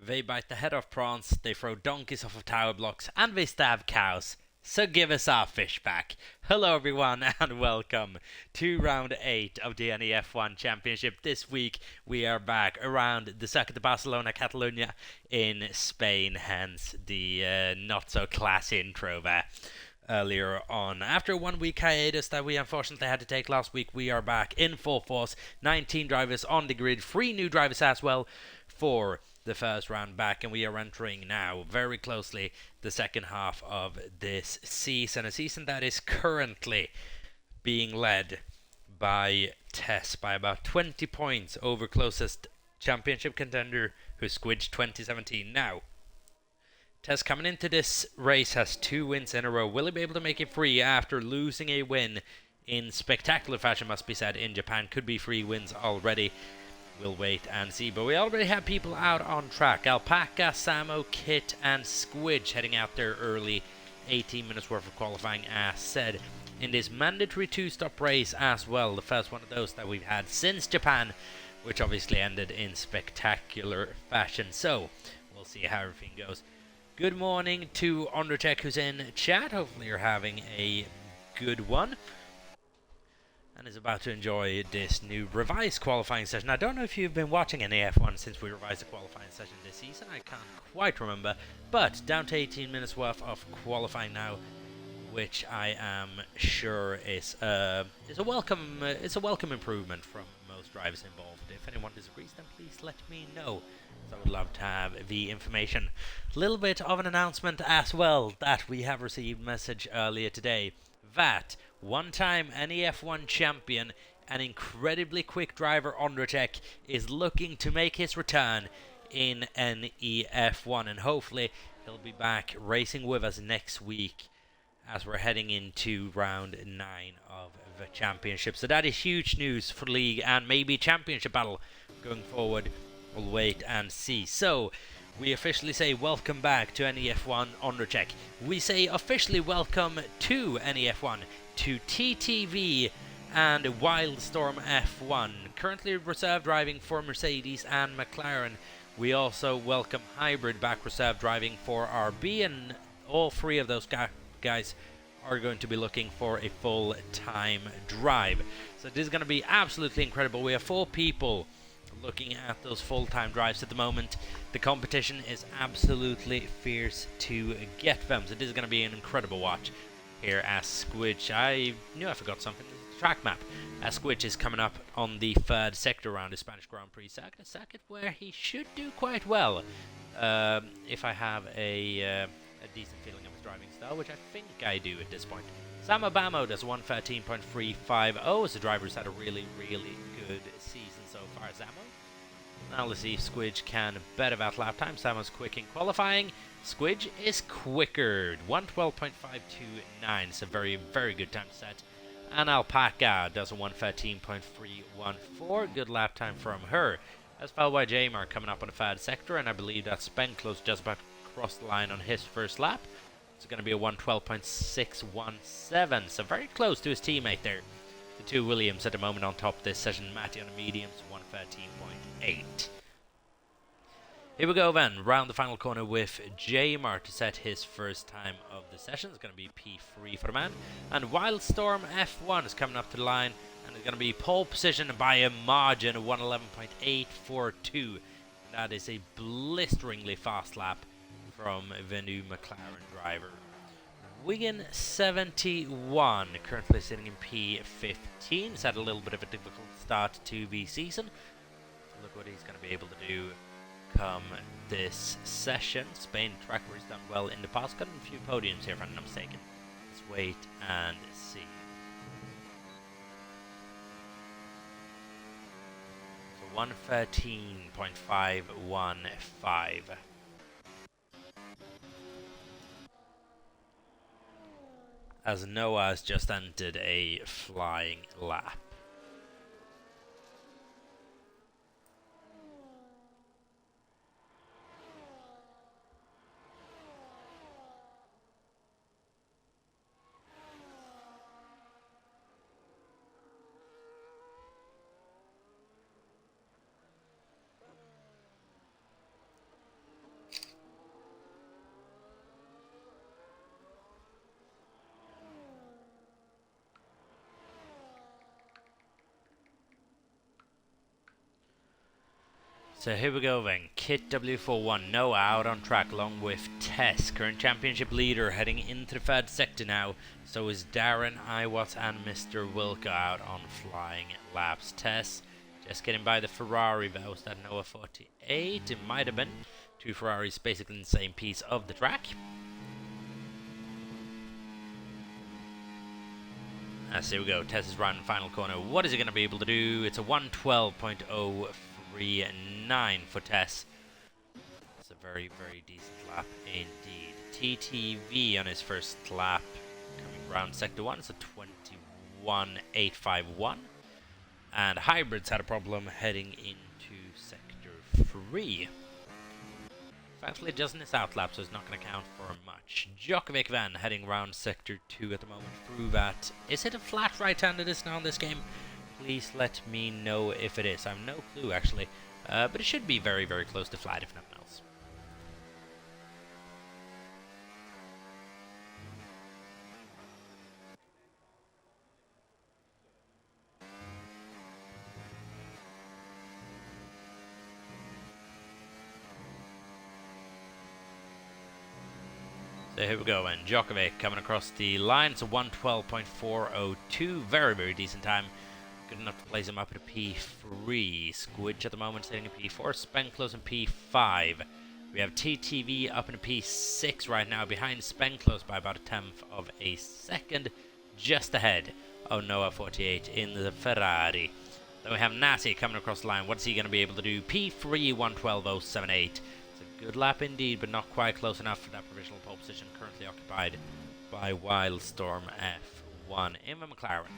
They bite the head off prawns, they throw donkeys off of tower blocks, and they stab cows. So give us our fish back. Hello everyone and welcome to round 8 of the NEF1 Championship. This week we are back around the circuit of Barcelona, Catalonia in Spain, hence the not so classy intro there earlier on. After a 1 week hiatus that we unfortunately had to take last week, we are back in full force. 19 drivers on the grid, 3 new drivers as well for the first round back, and we are entering now very closely the second half of this season, a season that is currently being led by Tess by about 20 points over closest championship contender, who squidged 2017. Now Tess coming into this race has 2 wins in a row. Will he be able to make it free after losing a win in spectacular fashion, must be said, in Japan? Could be 3 wins already. We'll wait and see, but we already have people out on track. Alpaca, Samo, Kit, and Squidge heading out there early. 18 minutes worth of qualifying, as said, in this mandatory 2-stop race as well. The first one of those that we've had since Japan, which obviously ended in spectacular fashion. So, we'll see how everything goes. Good morning to Undertech, who's in chat. Hopefully you're having a good one and is about to enjoy this new revised qualifying session. I don't know if you've been watching any F1 since we revised the qualifying session this season. I can't quite remember, but down to 18 minutes worth of qualifying now, which I am sure is a welcome improvement from most drivers involved. If anyone disagrees, then please let me know. So I would love to have the information. A little bit of an announcement as well, that we have received a message earlier today that one-time NEF1 champion and incredibly quick driver Ondratech is looking to make his return in NEF1, and hopefully he'll be back racing with us next week as we're heading into round 9 of the championship. So that is huge news for the league and maybe championship battle going forward. We'll wait and see. So we officially say welcome back to NEF1 Ondratech. We say officially welcome to NEF1 to TTV and Wildstorm F1, currently reserve driving for Mercedes and McLaren. We also welcome Hybrid back reserve driving for RB, and all 3 of those guys are going to be looking for a full-time drive. So this is going to be absolutely incredible. We have 4 people looking at those full-time drives at the moment. The competition is absolutely fierce to get them, so this is going to be an incredible watch here as Squidge. I knew I forgot something. The track map. As Squidge is coming up on the 3rd sector around the Spanish Grand Prix circuit, a circuit where he should do quite well if I have a decent feeling of his driving style, which I think I do at this point. Sam Obama does 113.350 as a driver who's had a really, really good season so far. Zamo. Now let's see if Squidge can better that lap time. Samo's quick in qualifying. Squidge is quicker, 112.529, so very, very good time to set. And Alpaca does a 113.314, good lap time from her. As followed by Jamar coming up on the 3rd sector, and I believe that Spenclose just about crossed the line on his first lap. It's going to be a 112.617, so very close to his teammate there. The 2 Williams at the moment on top of this session. Matty on the mediums, 113.8. Here we go then, round the final corner with Jamar to set his first time of the session. It's going to be P3 for the man. And Wildstorm F1 is coming up to the line, and it's going to be pole position by a margin of 111.842. That is a blisteringly fast lap from the new McLaren driver. Wigan 71, currently sitting in P15. He's had a little bit of a difficult start to the season. Look what he's going to be able to do come this session. Spain track where he's done well in the past. Got a few podiums here if I'm not mistaken. Let's wait and see. So 113.515. As Noah has just entered a flying lap. So here we go then, Kit W41, Noah out on track along with Tess, current championship leader, heading into the third sector now. So is Darren, Iwatts and Mr. Wilco out on flying laps. Tess just getting by the Ferrari, that was that Noah 48, it might have been. Two Ferraris basically in the same piece of the track. As here we go, Tess is round the final corner. What is he going to be able to do? It's a 112.039 for Tess. It's a very, very decent lap indeed. TTV on his first lap coming round sector 1. It's a 21.851. And Hybrids had a problem heading into sector 3. Thankfully it doesn't miss out lap, so it's not going to count for much. Djokovic then heading around sector 2 at the moment through that. Is it a flat right-handedness now in this game? Please let me know if it is. I have no clue actually, but it should be very, very close to flat if nothing else. So here we go, and Djokovic coming across the line. It's a 112.402, very, very decent time. Good enough to place him up at a P3. Squidge at the moment sitting at P4, Spenklos in P5. We have TTV up in a P6 right now, behind Spenklos by about a tenth of a second, just ahead of Noah 48 in the Ferrari. Then we have Natty coming across the line. What's he going to be able to do? P3, 112.078. Good lap indeed, but not quite close enough for that provisional pole position, currently occupied by Wildstorm F1 in the McLaren.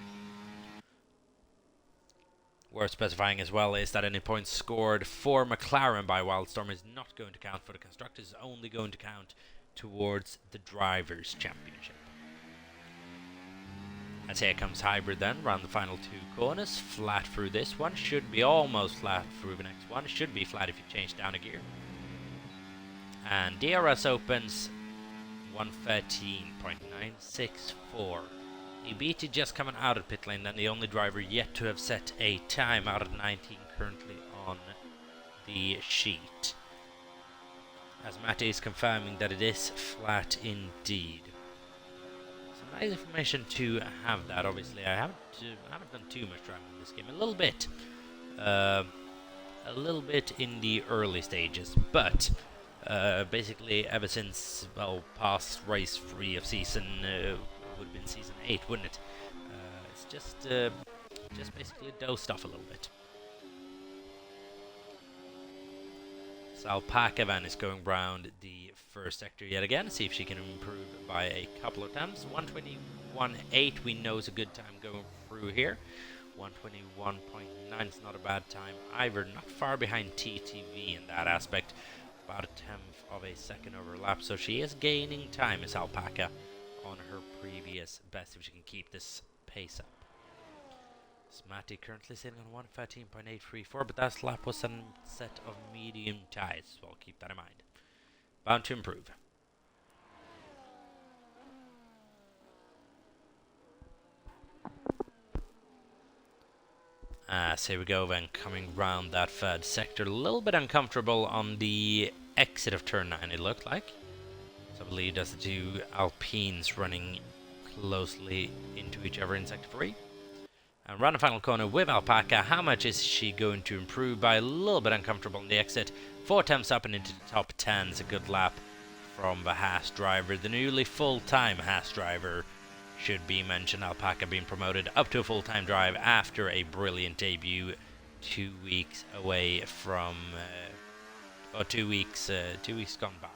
Worth specifying as well is that any points scored for McLaren by Wildstorm is not going to count for the constructors, only going to count towards the Drivers' Championship. As here comes Hybrid then, round the final two corners, flat through this one, should be almost flat through the next one, should be flat if you change down a gear. And DRS opens 113.964. Ibiti just coming out of pit lane, and the only driver yet to have set a time out of 19 currently on the sheet. As Matty is confirming that it is flat indeed. Some nice information to have that. Obviously, I haven't done too much driving in this game. A little bit in the early stages, but. Basically, ever since, well, past race 3 of season, would have been season 8, wouldn't it? It's just basically dosed off a little bit. So Alpaca then is going round the first sector yet again, see if she can improve by a couple of times. 121.8 we know is a good time going through here. 121.9 is not a bad time either, not far behind TTV in that aspect. About a tenth of a second over lap, so she is gaining time as Alpaca on her previous best if she can keep this pace up. Smatty currently sitting on 113.834, but that lap was a set of medium ties, so I'll keep that in mind. Bound to improve. So here we go then, coming round that third sector, a little bit uncomfortable on the exit of turn 9 it looked like. So I believe that's the two Alpines running closely into each other in sector 3. And round the final corner with Alpaca, how much is she going to improve by? A little bit uncomfortable on the exit. 4 attempts up and into the top 10 is a good lap from the Haas driver, the newly full-time Haas driver. Should be mentioned, Alpaca being promoted up to a full-time drive after a brilliant debut 2 weeks away from, 2 weeks gone by.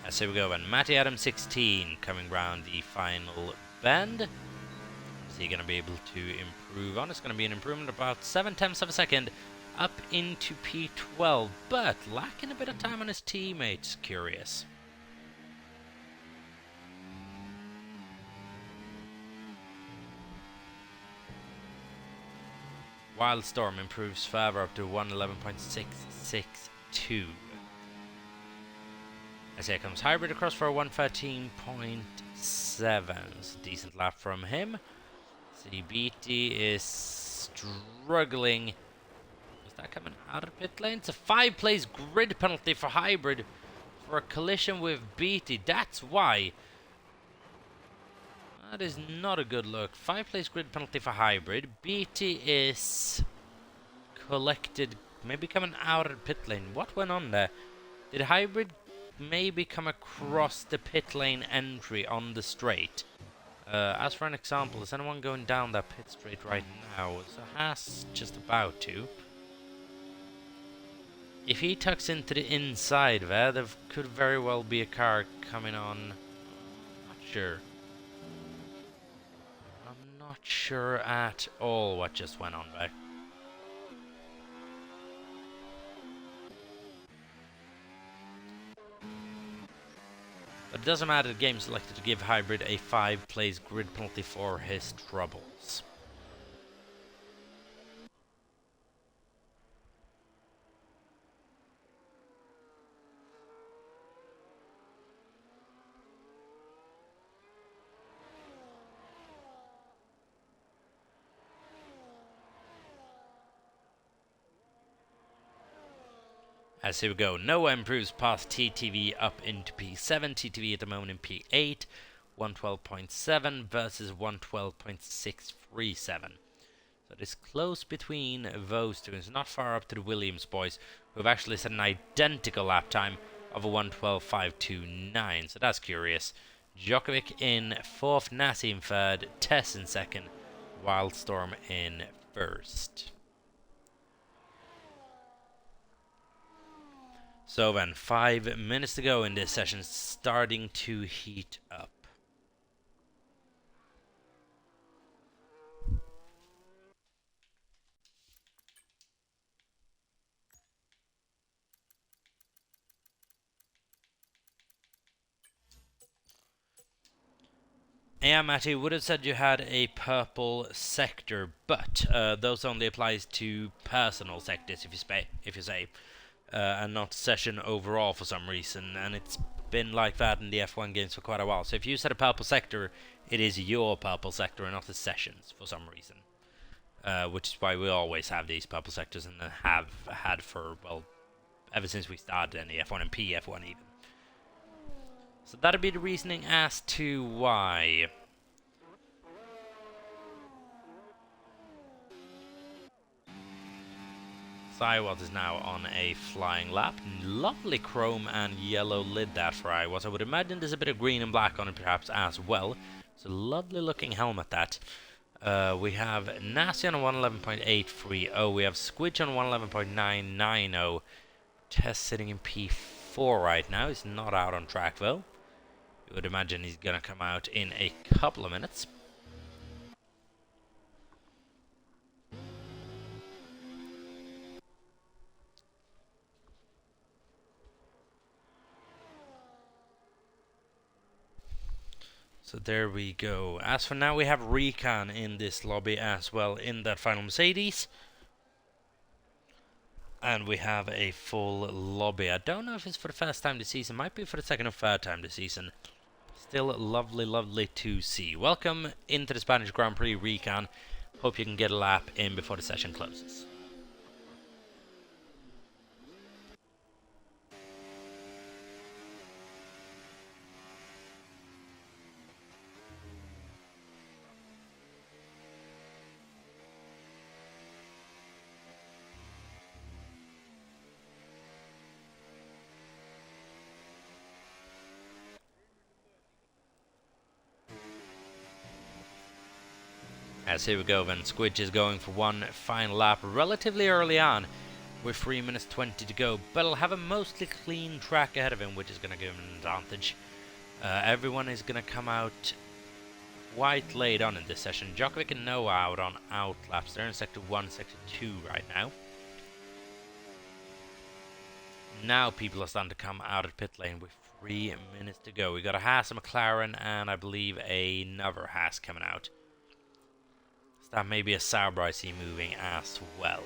So we go, and Matty Adams 16 coming round the final bend. Is he going to be able to improve on? It's going to be an improvement of about 7 tenths of a second. Up into P12, but lacking a bit of time on his teammates. Curious. Wildstorm improves further up to 111.662. As here comes Hybrid across for a 113.7. So decent lap from him. CBT is struggling. Is that coming out of pit lane? It's a 5 place grid penalty for Hybrid for a collision with BT. That's why. That is not a good look. 5 place grid penalty for Hybrid. BT is collected, maybe coming out of pit lane. What went on there? Did Hybrid maybe come across the pit lane entry on the straight? As for an example, is anyone going down that pit straight right now? So Haas just about to. If he tucks into the inside there could very well be a car coming on. Not sure. I'm not sure at all what just went on there. But it doesn't matter, the game selected to give Hybrid a 5 place grid penalty for his troubles. As here we go, Noah improves past TTV up into P7, TTV at the moment in P8, 112.7 versus 112.637. So it is close between those two. It's not far up to the Williams boys, who have actually set an identical lap time of a 112.529. So that's curious. Djokovic in 4th, Nassi in 3rd, Tess in 2nd, Wildstorm in 1st. So then, 5 minutes to go in this session, starting to heat up. Yeah, Matty, would have said you had a purple sector, but those only applies to personal sectors, if you say, and not session overall for some reason, and it's been like that in the F1 games for quite a while. So if you said a purple sector, it is your purple sector and not the sessions for some reason, which is why we always have these purple sectors and have had for, well, ever since we started in the F1 and PF1 even. So that'd be the reasoning as to why. Iwat is now on a flying lap. Lovely chrome and yellow lid that for Iwat. I would imagine there's a bit of green and black on it perhaps as well. It's a lovely looking helmet that. We have Nassi on 111.830. We have Squidge on 111.990. Test sitting in P4 right now. He's not out on track though. You would imagine he's going to come out in a couple of minutes. So there we go. As for now, we have Recon in this lobby as well in that final Mercedes. And we have a full lobby. I don't know if it's for the first time this season. Might be for the second or third time this season. Still lovely, lovely to see. Welcome into the Spanish Grand Prix, Recon. Hope you can get a lap in before the session closes. As here we go then, Squidge is going for one final lap relatively early on with 3 minutes 20 to go, but he'll have a mostly clean track ahead of him, which is going to give him an advantage. Everyone is going to come out quite late on in this session. Djokovic and Noah out on out laps. They're in Sector 1, Sector 2 right now. Now people are starting to come out of pit lane with 3 minutes to go. We got a Haas, a McLaren, and I believe another Haas coming out. That may be a Sauber I see moving as well.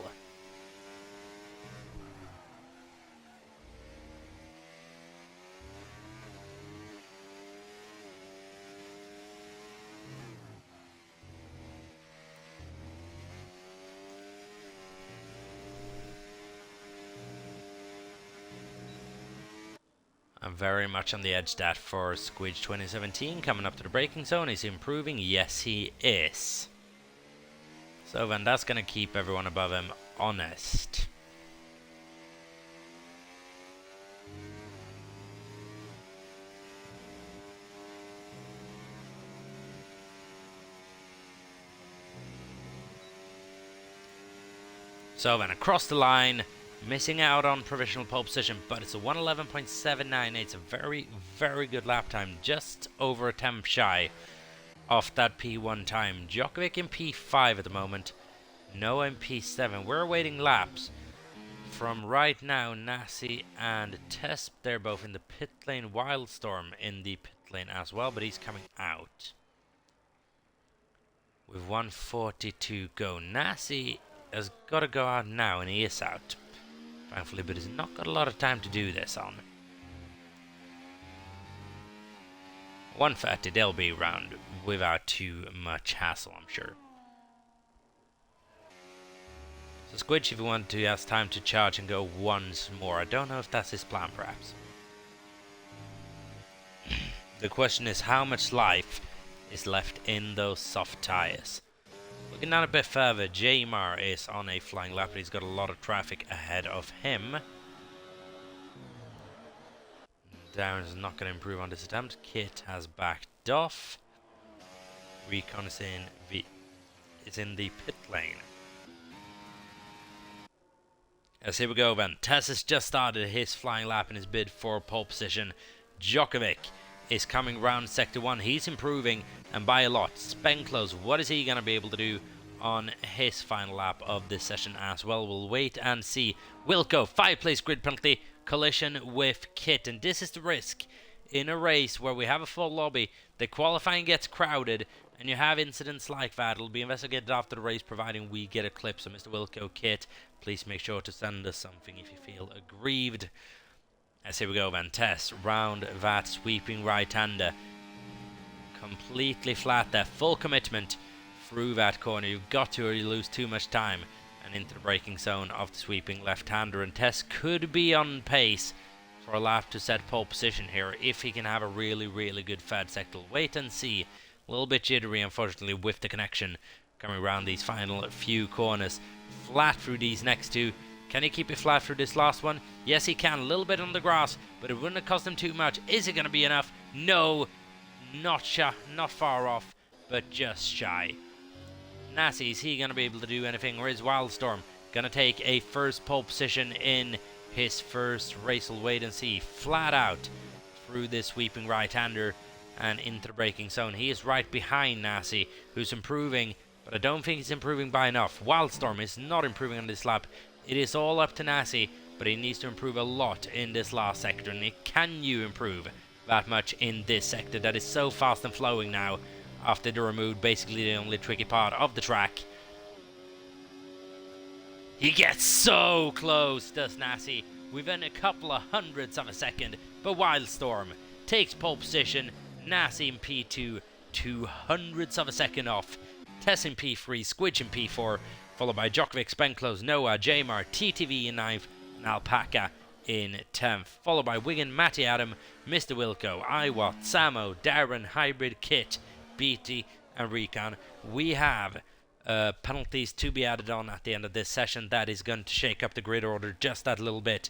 I'm very much on the edge that for Squidge 2017 coming up to the braking zone. Is he improving? Yes, he is. So then that's going to keep everyone above him honest. So then across the line, missing out on provisional pole position, but it's a 111.79. It's a very, very good lap time, just over a tenth shy off that P1 time. Djokovic in P5 at the moment, Noah in P7. We're awaiting laps from right now. Nasi and Tess, they're both in the pit lane. Wildstorm in the pit lane as well, but he's coming out. With 1:42 go. Nasi has got to go out now, and he is out, thankfully, but he's not got a lot of time to do this on. 1:30, they'll be around without too much hassle, I'm sure. So Squidge, if you want to, has time to charge and go once more. I don't know if that's his plan, perhaps. The question is, how much life is left in those soft tires? Looking down a bit further, Jamar is on a flying lap, but he's got a lot of traffic ahead of him. Darren is not going to improve on this attempt. Kit has backed off. Recon is in the pit lane. As here we go then. Tess has just started his flying lap in his bid for pole position. Djokovic is coming round sector 1. He's improving, and by a lot. Spenclose, what is he going to be able to do on his final lap of this session as well? We'll wait and see. Wilco, 5-place grid penalty, collision with Kit, and this is the risk in a race where we have a full lobby. The qualifying gets crowded, and you have incidents like that. It'll be investigated after the race, providing we get a clip. So Mr. Wilco, Kit, please make sure to send us something if you feel aggrieved. As here we go then. Tess round that sweeping right-hander. Completely flat there. Full commitment through that corner. You've got to, or you lose too much time. And into the braking zone of the sweeping left-hander. And Tess could be on pace for a lap to set pole position here if he can have a really, really good third sector. Wait and see. A little bit jittery, unfortunately, with the connection coming around these final few corners. Flat through these next two. Can he keep it flat through this last one? Yes, he can. A little bit on the grass, but it wouldn't have cost him too much. Is it going to be enough? No. Not far off, but just shy. Nasi, is he going to be able to do anything? Or is Wildstorm going to take a first pole position in his first race? We'll wait and see. Flat out through this sweeping right-hander and into the braking zone. He is right behind Nasi, who's improving, but I don't think he's improving by enough. Wildstorm is not improving on this lap. It is all up to Nasi, but he needs to improve a lot in this last sector. And can you improve that much in this sector that is so fast and flowing now after they removed basically the only tricky part of the track? He gets so close, does Nasi, within a couple of hundredths of a second. But Wildstorm takes pole position. Nasi in P2, 200ths of a second off. Tess in P3, Squidge in P4, followed by Djokovic, Spenclose, Noah, Jamar, TTV in 9th, and Alpaca in 10th. Followed by Wigan, Matty Adam, Mr. Wilco, Iwat, Samo, Darren, Hybrid, Kit, BT, and Recon. We have penalties to be added on at the end of this session. That is going to shake up the grid order just that little bit.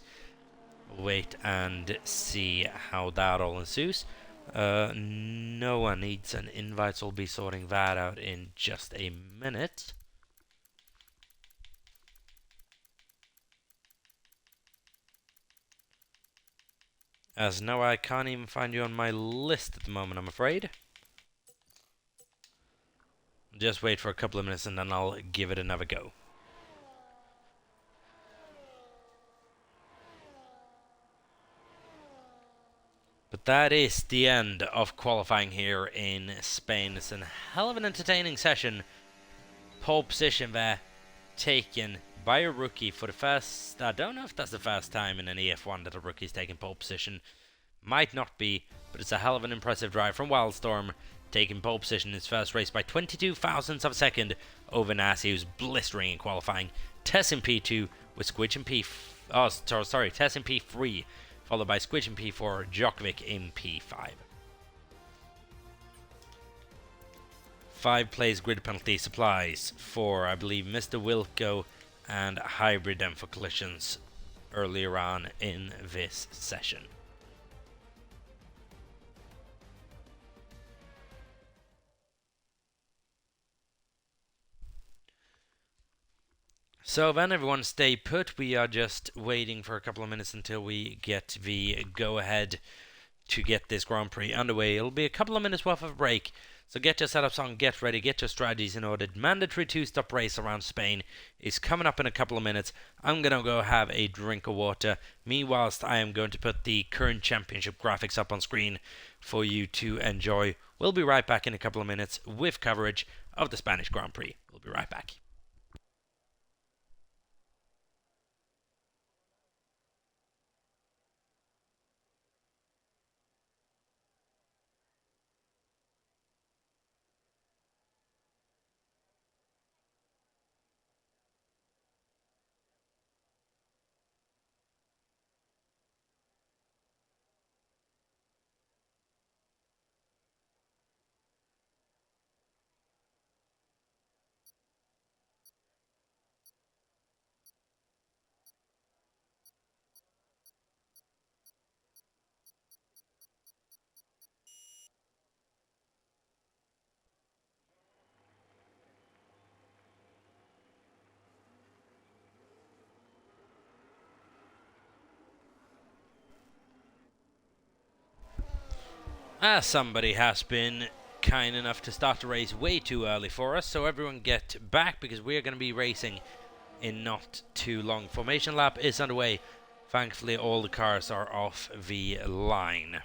Wait and see how that all ensues. Noah needs an invite, so we'll be sorting that out in just a minute. As no, I can't even find you on my list at the moment, I'm afraid. Just wait for a couple of minutes and then I'll give it another go. But that is the end of qualifying here in Spain. It's a hell of an entertaining session. Pole position there taken by a rookie for the first... I don't know if that's the first time in an NEF1 that a rookie's taken pole position. Might not be, but it's a hell of an impressive drive from Wildstorm, taking pole position in his first race by 22 thousandths of a second over Nasi, who's blistering in qualifying. Tess in P2 with Squidge in Tess in P3 followed by Squidge in P4, Djokovic in P5. 5 plays grid penalty supplies for, I believe, Mr. Wilco and Hybrid then for collisions earlier on in this session. So then everyone stay put. We are just waiting for a couple of minutes until we get the go-ahead to get this Grand Prix underway. It'll be a couple of minutes worth of a break. So get your setups on, get ready, get your strategies in order. Mandatory 2-stop race around Spain is coming up in a couple of minutes. I'm going to go have a drink of water. Meanwhile, I am going to put the current championship graphics up on screen for you to enjoy. We'll be right back in a couple of minutes with coverage of the Spanish Grand Prix. We'll be right back. Somebody has been kind enough to start the race way too early for us, so everyone get back because we are going to be racing in not too long. Formation lap is underway. Thankfully, all the cars are off the line.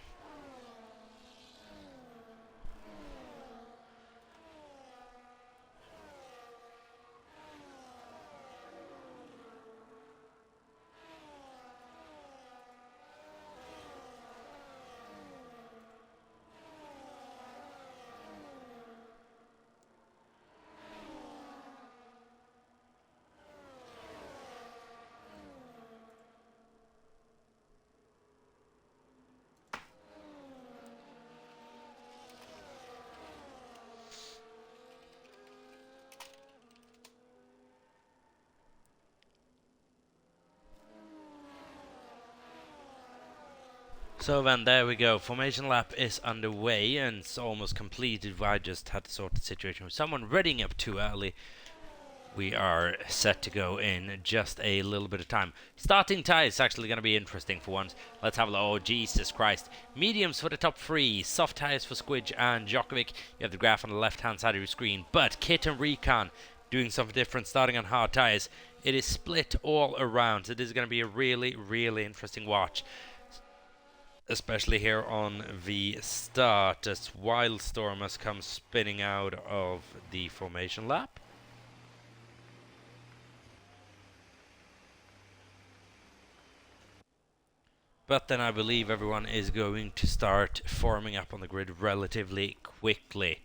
So then there we go, formation lap is underway and it's almost completed. I just had to sort the situation with someone readying up too early. We are set to go in just a little bit of time. Starting tyres is actually going to be interesting for once. Let's have a look. Oh, Jesus Christ. Mediums for the top 3. Soft tyres for Squidge and Djokovic. You have the graph on the left-hand side of your screen. But Kit and Recon doing something different, starting on hard tyres. It is split all around. So this is going to be a really, really interesting watch. Especially here on the start, as Wildstorm has come spinning out of the formation lap. But then I believe everyone is going to start forming up on the grid relatively quickly.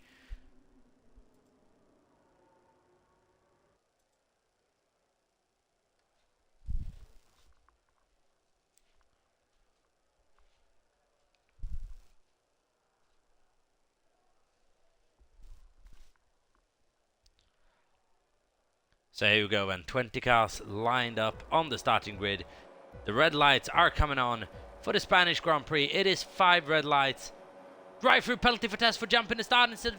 So here we go then, 20 cars lined up on the starting grid. The red lights are coming on for the Spanish Grand Prix. It is 5 red lights. Drive-through penalty for Tess for jumping the start. Instead,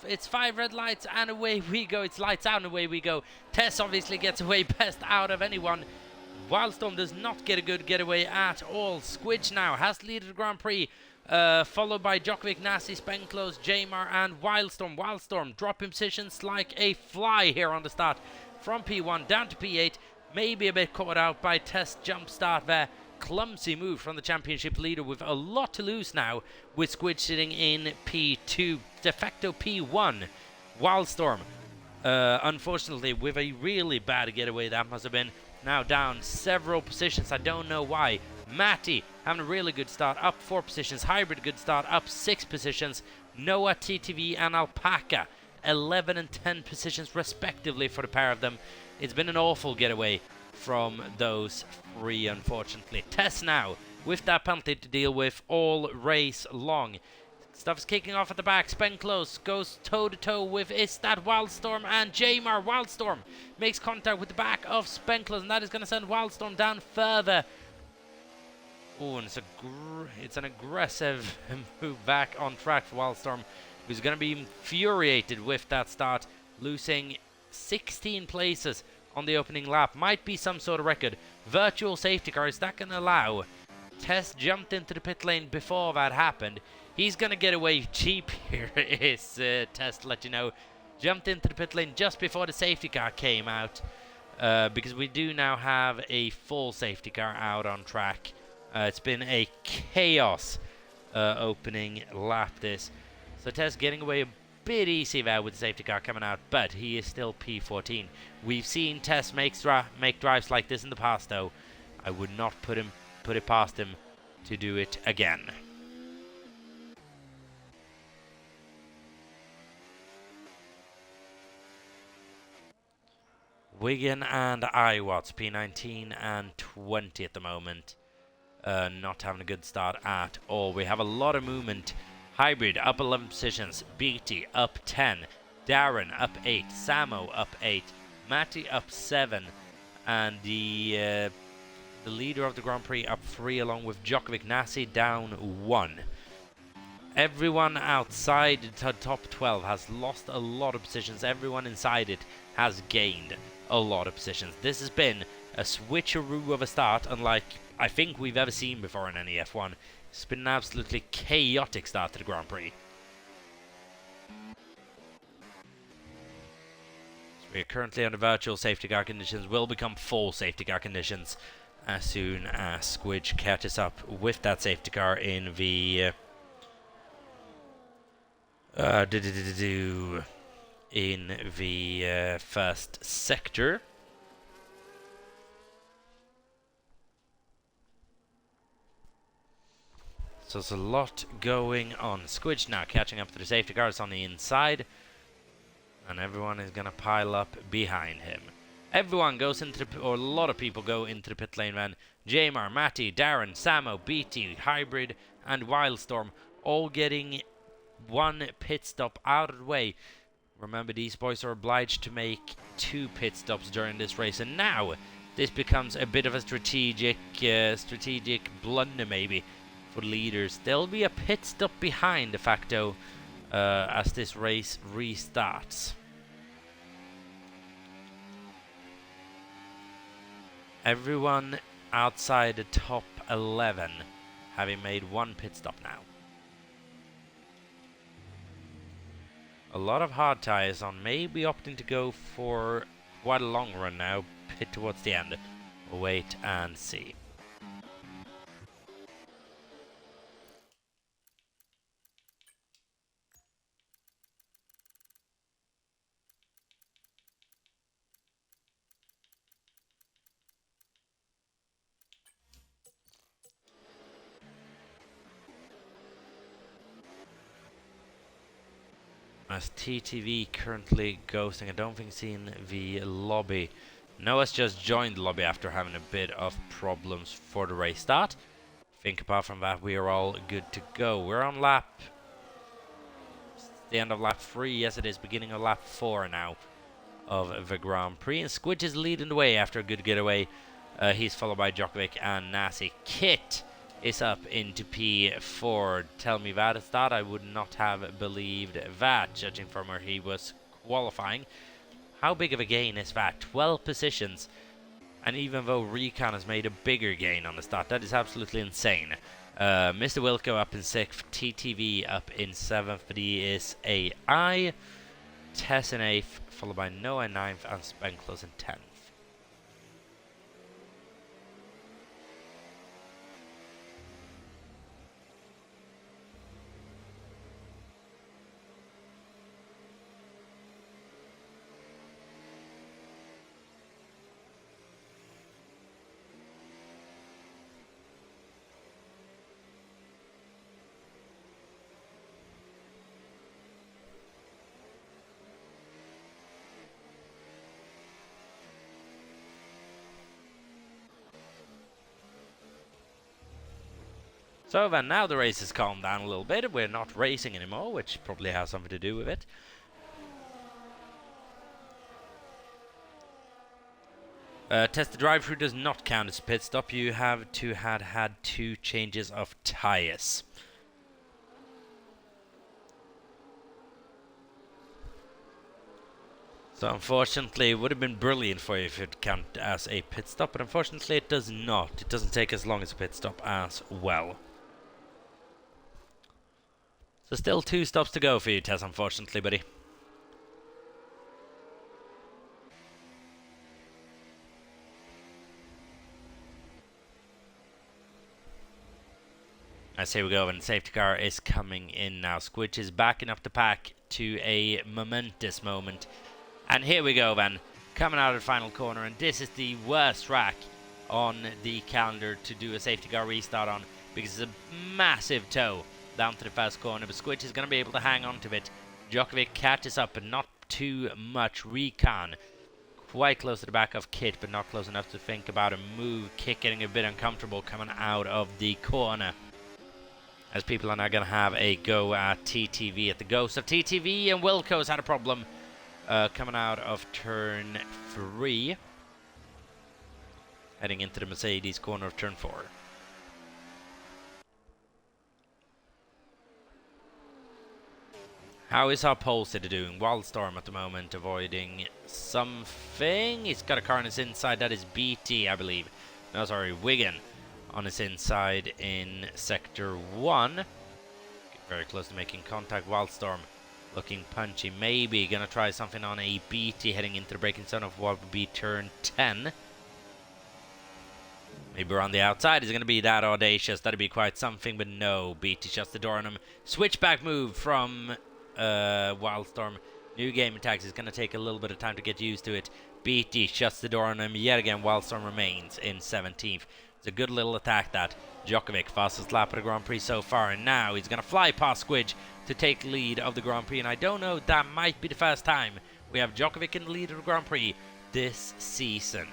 it's 5 red lights and away we go. It's lights out and away we go. Tess obviously gets away best out of anyone. Wildstorm does not get a good getaway at all. Squidge now has to lead the Grand Prix. Followed by Djokovic, Nasty, Spenclose, Jamar and Wildstorm. Wildstorm dropping positions like a fly here on the start. From P1 down to P8. Maybe a bit caught out by Test jump start there. Clumsy move from the championship leader with a lot to lose now, with Squidge sitting in P2, de facto P1. Wildstorm, unfortunately, with a really bad getaway that must have been, now down several positions. I don't know why. Matty having a really good start, up 4 positions. Hybrid good start, up 6 positions. Noah, TTV and Alpaca 11 and 10 positions respectively for the pair of them. It's been an awful getaway from those three, unfortunately. Tess now with that penalty to deal with all race long. Stuff's kicking off at the back. Spenclose goes toe-to-toe with Istad, Wildstorm, and Jamar. Wildstorm makes contact with the back of Spenclose, and that is going to send Wildstorm down further. Oh, and it's an aggressive move back on track for Wildstorm, who's going to be infuriated with that start, losing 16 places on the opening lap. Might be some sort of record. Virtual safety car, is that going to allow? Tess jumped into the pit lane before that happened. He's going to get away cheap here, is Tess, to let you know. Jumped into the pit lane just before the safety car came out, because we do now have a full safety car out on track. It's been a chaos opening lap this. So Tess getting away a bit easy there with the safety car coming out, but he is still P14. We've seen Tess make drives like this in the past, though. I would not put it past him to do it again. Wigan and Iwatts, P19 and 20 at the moment. Not having a good start at all. We have a lot of movement. Hybrid up 11 positions. Beatty up 10. Darren up 8. Samo up 8. Matty up 7. And the leader of the Grand Prix up 3, along with Djokovic. Nasi down 1. Everyone outside the top 12 has lost a lot of positions. Everyone inside it has gained a lot of positions. This has been a switcheroo of a start, unlike I think we've ever seen before in NEF1. It's been an absolutely chaotic start to the Grand Prix. So we are currently under virtual safety car conditions. Will become full safety car conditions as soon as Squidge catches up with that safety car in the first sector. So there's a lot going on. Squidge now catching up to the safety cars on the inside, and everyone is going to pile up behind him. Everyone goes into the, or a lot of people go into the pit lane then. Jamar, Matty, Darren, Samo, BT, Hybrid, and Wildstorm all getting one pit stop out of the way. Remember, these boys are obliged to make 2 pit stops during this race, and now this becomes a bit of a strategic blunder maybe for leaders. There'll be a pit stop behind de facto as this race restarts. Everyone outside the top 11 having made 1 pit stop now. A lot of hard tires on, maybe opting to go for quite a long run now, pit towards the end. We'll wait and see. As TTV currently ghosting, I don't think seen the lobby. Noah's just joined the lobby after having a bit of problems for the race start. I think apart from that, we are all good to go. We're on lap, the end of lap 3. Yes, it is beginning of lap 4 now of the Grand Prix. And Squidge is leading the way after a good getaway. He's followed by Djokovic and Nasi. Kit is up into P4. Tell me that at that, I would not have believed that, judging from where he was qualifying. How big of a gain is that? 12 positions. And even though Recon has made a bigger gain on the start, that is absolutely insane. Mr. Wilco up in 6th, TTV up in 7th for the ESAI. Tess in 8th, followed by Noah in 9th, and Spenclose in 10th. So then now the race has calmed down a little bit. We're not racing anymore, which probably has something to do with it. Test the drive-through does not count as a pit stop. You have to had 2 changes of tyres. So unfortunately, it would have been brilliant for you if it counted as a pit stop, but unfortunately it does not. It doesn't take as long as a pit stop as well. So still 2 stops to go for you, Tess, unfortunately, buddy. As here we go, and safety car is coming in now. Squidge is backing up the pack to a momentous moment. And here we go then, coming out of the final corner, and this is the worst track on the calendar to do a safety car restart on, because it's a massive toe down to the first corner, but Squidge is going to be able to hang on to it. Djokovic catches up, but not too much. Recon quite close to the back of Kit, but not close enough to think about a move. Kit getting a bit uncomfortable coming out of the corner, as people are now going to have a go at TTV, at the ghost of TTV, and Wilco's had a problem coming out of turn 3, heading into the Mercedes corner of turn 4. How is our pole sitter doing? Wildstorm at the moment, avoiding something. He's got a car on his inside. That is BT, I believe. No, sorry, Wigan on his inside in sector 1. Very close to making contact. Wildstorm looking punchy. Maybe gonna try something on a BT heading into the braking zone of what would be turn 10. Maybe around the outside. Is it gonna be that audacious? That'd be quite something, but no. BT shuts the door on him. Switchback move from Wildstorm. New game attacks. Is gonna take a little bit of time to get used to it. BT shuts the door on him yet again. Wildstorm remains in 17th. It's a good little attack, that. Djokovic, fastest lap of the Grand Prix so far, and now he's going to fly past Squidge to take lead of the Grand Prix, and I don't know, that might be the first time we have Djokovic in the lead of the Grand Prix this season.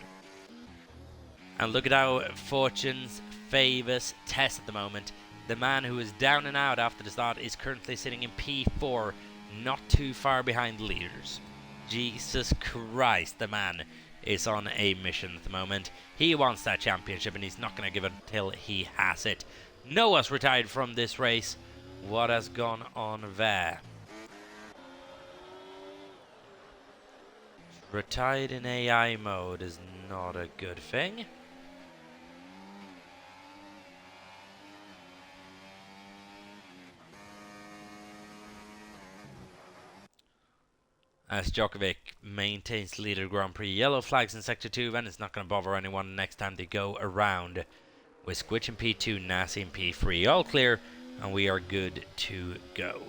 And look at how fortune's favours Tess at the moment. The man who is down and out after the start is currently sitting in P4, not too far behind the leaders. Jesus Christ, the man is on a mission at the moment. He wants that championship, and he's not going to give it until he has it. Noah's retired from this race. What has gone on there? Retired in AI mode is not a good thing. As Djokovic maintains the lead of Grand Prix. Yellow flags in Sector 2, and it's not going to bother anyone next time they go around. With Squidge in P2, Nasi in P3. All clear, and we are good to go.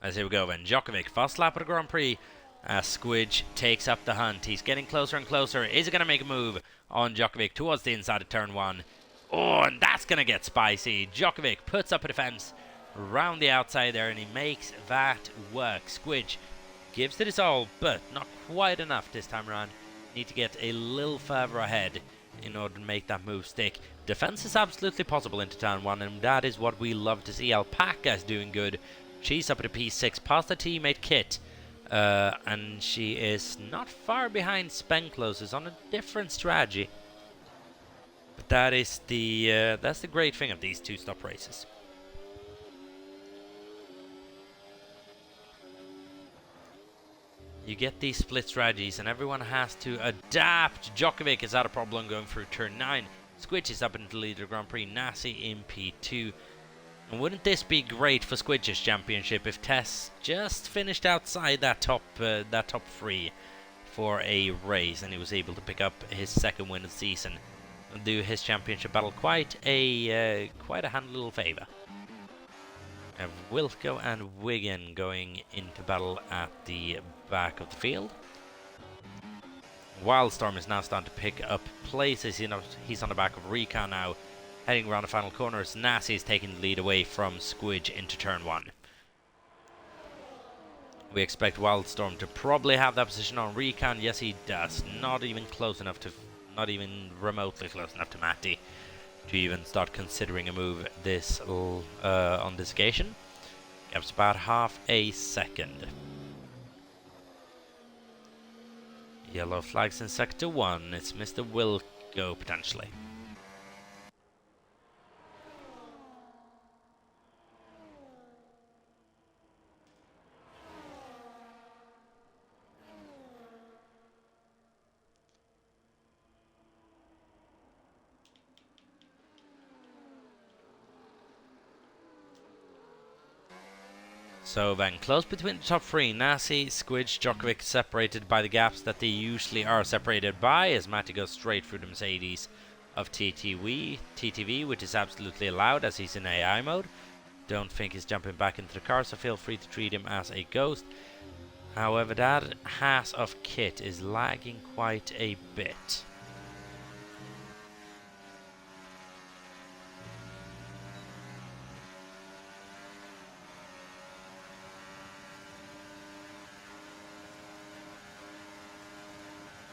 As here we go then. Djokovic, fast lap of the Grand Prix. As Squidge takes up the hunt. He's getting closer and closer. Is he going to make a move on Djokovic towards the inside of turn 1? Oh, and that's going to get spicy. Djokovic puts up a defense around the outside there, and he makes that work. Squidge gives it his all, but not quite enough this time around. Need to get a little further ahead in order to make that move stick. Defense is absolutely possible into turn 1, and that is what we love to see. Alpaca is doing good. She's up at a P6 past her teammate Kit. And she is not far behind Spenclose, is on a different strategy. But that is that's the great thing of these 2-stop races. You get these split strategies, and everyone has to adapt. Djokovic has had a problem going through turn 9. Squidge is up into the leader of Grand Prix. Nasi in P2. And wouldn't this be great for Squidge's championship if Tess just finished outside that top 3 for a race, and he was able to pick up his second win of the season and do his championship battle quite a handy little favour. We have Wilco and Wigan going into battle at the back of the field. Wildstorm is now starting to pick up places. He's on the back of Recon now. Heading around the final corner as Nasi is taking the lead away from Squidge into turn 1. We expect Wildstorm to probably have that position on Recon. Yes, he does. Not even close enough to, not even remotely close enough to Matty to even start considering a move this on this occasion. Gaps about half a second. Yellow flags in sector 1. It's Mr. Wilco potentially. So then, close between the top 3, Nasi, Squidge, Djokovic separated by the gaps that they usually are separated by, as Matty goes straight through the Mercedes of TTV, which is absolutely allowed as he's in AI mode. Don't think he's jumping back into the car, so feel free to treat him as a ghost. However, that Haas of Kit is lagging quite a bit.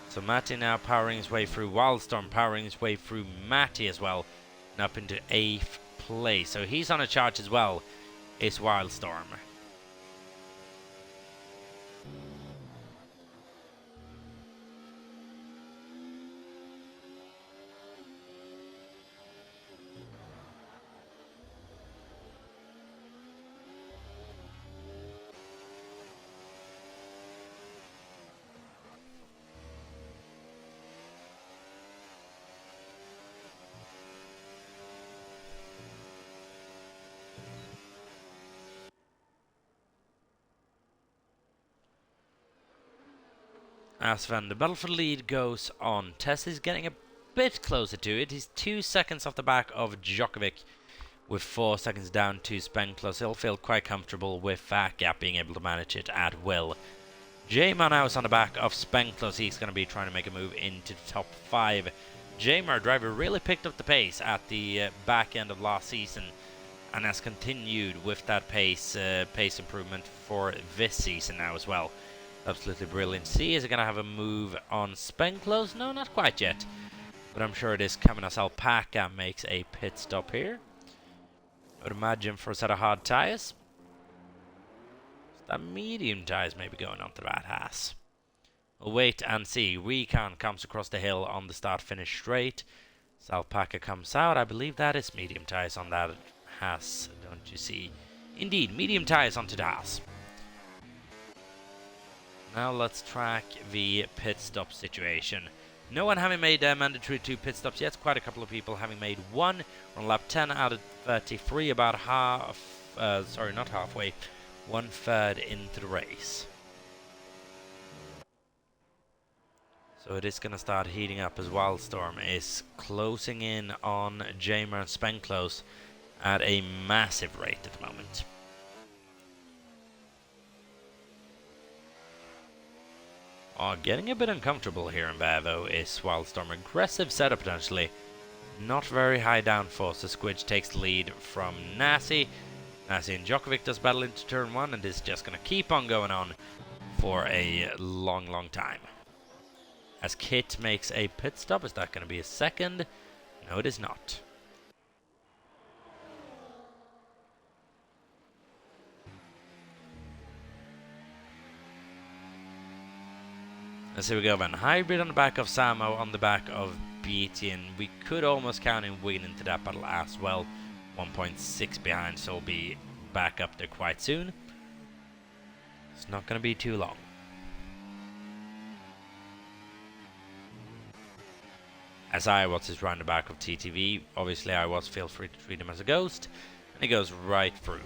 So Matty now powering his way through Wildstorm, powering his way through Matty as well, and up into 8th place. So he's on a charge as well, is Wildstorm. As then the battle for the lead goes on, Tess is getting a bit closer to it. He's 2 seconds off the back of Djokovic with 4 seconds down to Spenklos. He'll feel quite comfortable with that gap, being able to manage it at will. Jamar now is on the back of Spenklos. He's going to be trying to make a move into the top 5. Jamar, driver, really picked up the pace at the back end of last season and has continued with that pace improvement for this season now as well. Absolutely brilliant. See, is it going to have a move on Spenklos? No, not quite yet. But I'm sure it is coming as Alpaca makes a pit stop here. I would imagine for a set of hard tyres. That medium tyres may be going onto that Haas. We'll wait and see. Recon comes across the hill on the start-finish straight. So Alpaca comes out. I believe that is medium tyres on that Haas. Don't you see? Indeed, medium tyres onto the Haas. Now let's track the pit stop situation. No one having made mandatory 2 pit stops yet. Quite a couple of people having made 1. We're on lap 10 out of 33, about half, sorry, not halfway, 1/3 into the race. So it is going to start heating up as Wildstorm is closing in on Jamar and Spenklos at a massive rate at the moment. Getting a bit uncomfortable here in there, though, is Wildstorm. Aggressive setup, potentially. Not very high downforce. The Squidge takes the lead from Nasi. Nasi and Djokovic does battle into turn 1, and is just going to keep on going on for a long, long time. As Kit makes a pit stop, is that going to be a second? No, it is not. Let's see we go then. Hybrid on the back of Samo, on the back of BT, and we could almost count in Win into that battle as well. 1.6 behind, so we'll be back up there quite soon. It's not going to be too long. As iWatts is round the back of TTV, obviously iWatts feel free to treat him as a ghost, and he goes right through.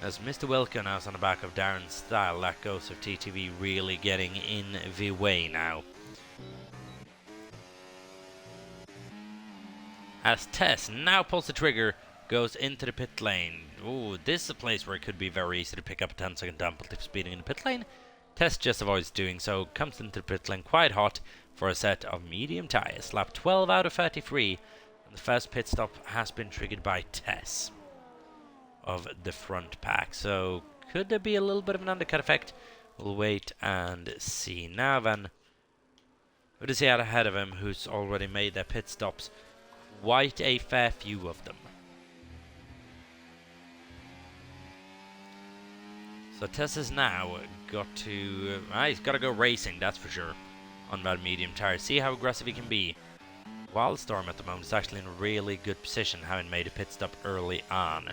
As Mr. Wilco now is on the back of Darren Style, that ghost of TTV really getting in the way now. As Tess now pulls the trigger, goes into the pit lane. Ooh, this is a place where it could be very easy to pick up a 10-second down, speeding in the pit lane. Tess just avoids doing so, comes into the pit lane quite hot for a set of medium tyres. Lap 12 out of 33, and the first pit stop has been triggered by Tess of the front pack. So could there be a little bit of an undercut effect? We'll wait and see. Now then, who does he have ahead of him who's already made their pit stops? Quite a fair few of them. So Tess has now got to... he's got to go racing, that's for sure, on that medium tire. See how aggressive he can be. Wildstorm at the moment is actually in a really good position, having made a pit stop early on.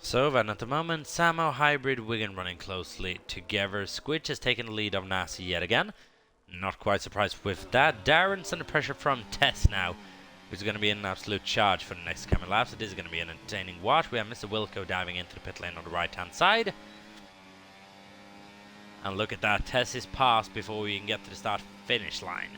So then, at the moment, Samo, Hybrid, Wigan running closely together. Squidge has taken the lead of Nasi yet again. Not quite surprised with that. Darren's under pressure from Tess now, who's going to be in an absolute charge for the next coming laps. It is going to be an entertaining watch. We have Mr. Wilco diving into the pit lane on the right-hand side. And look at that, Tess is passed before we can get to the start-finish line.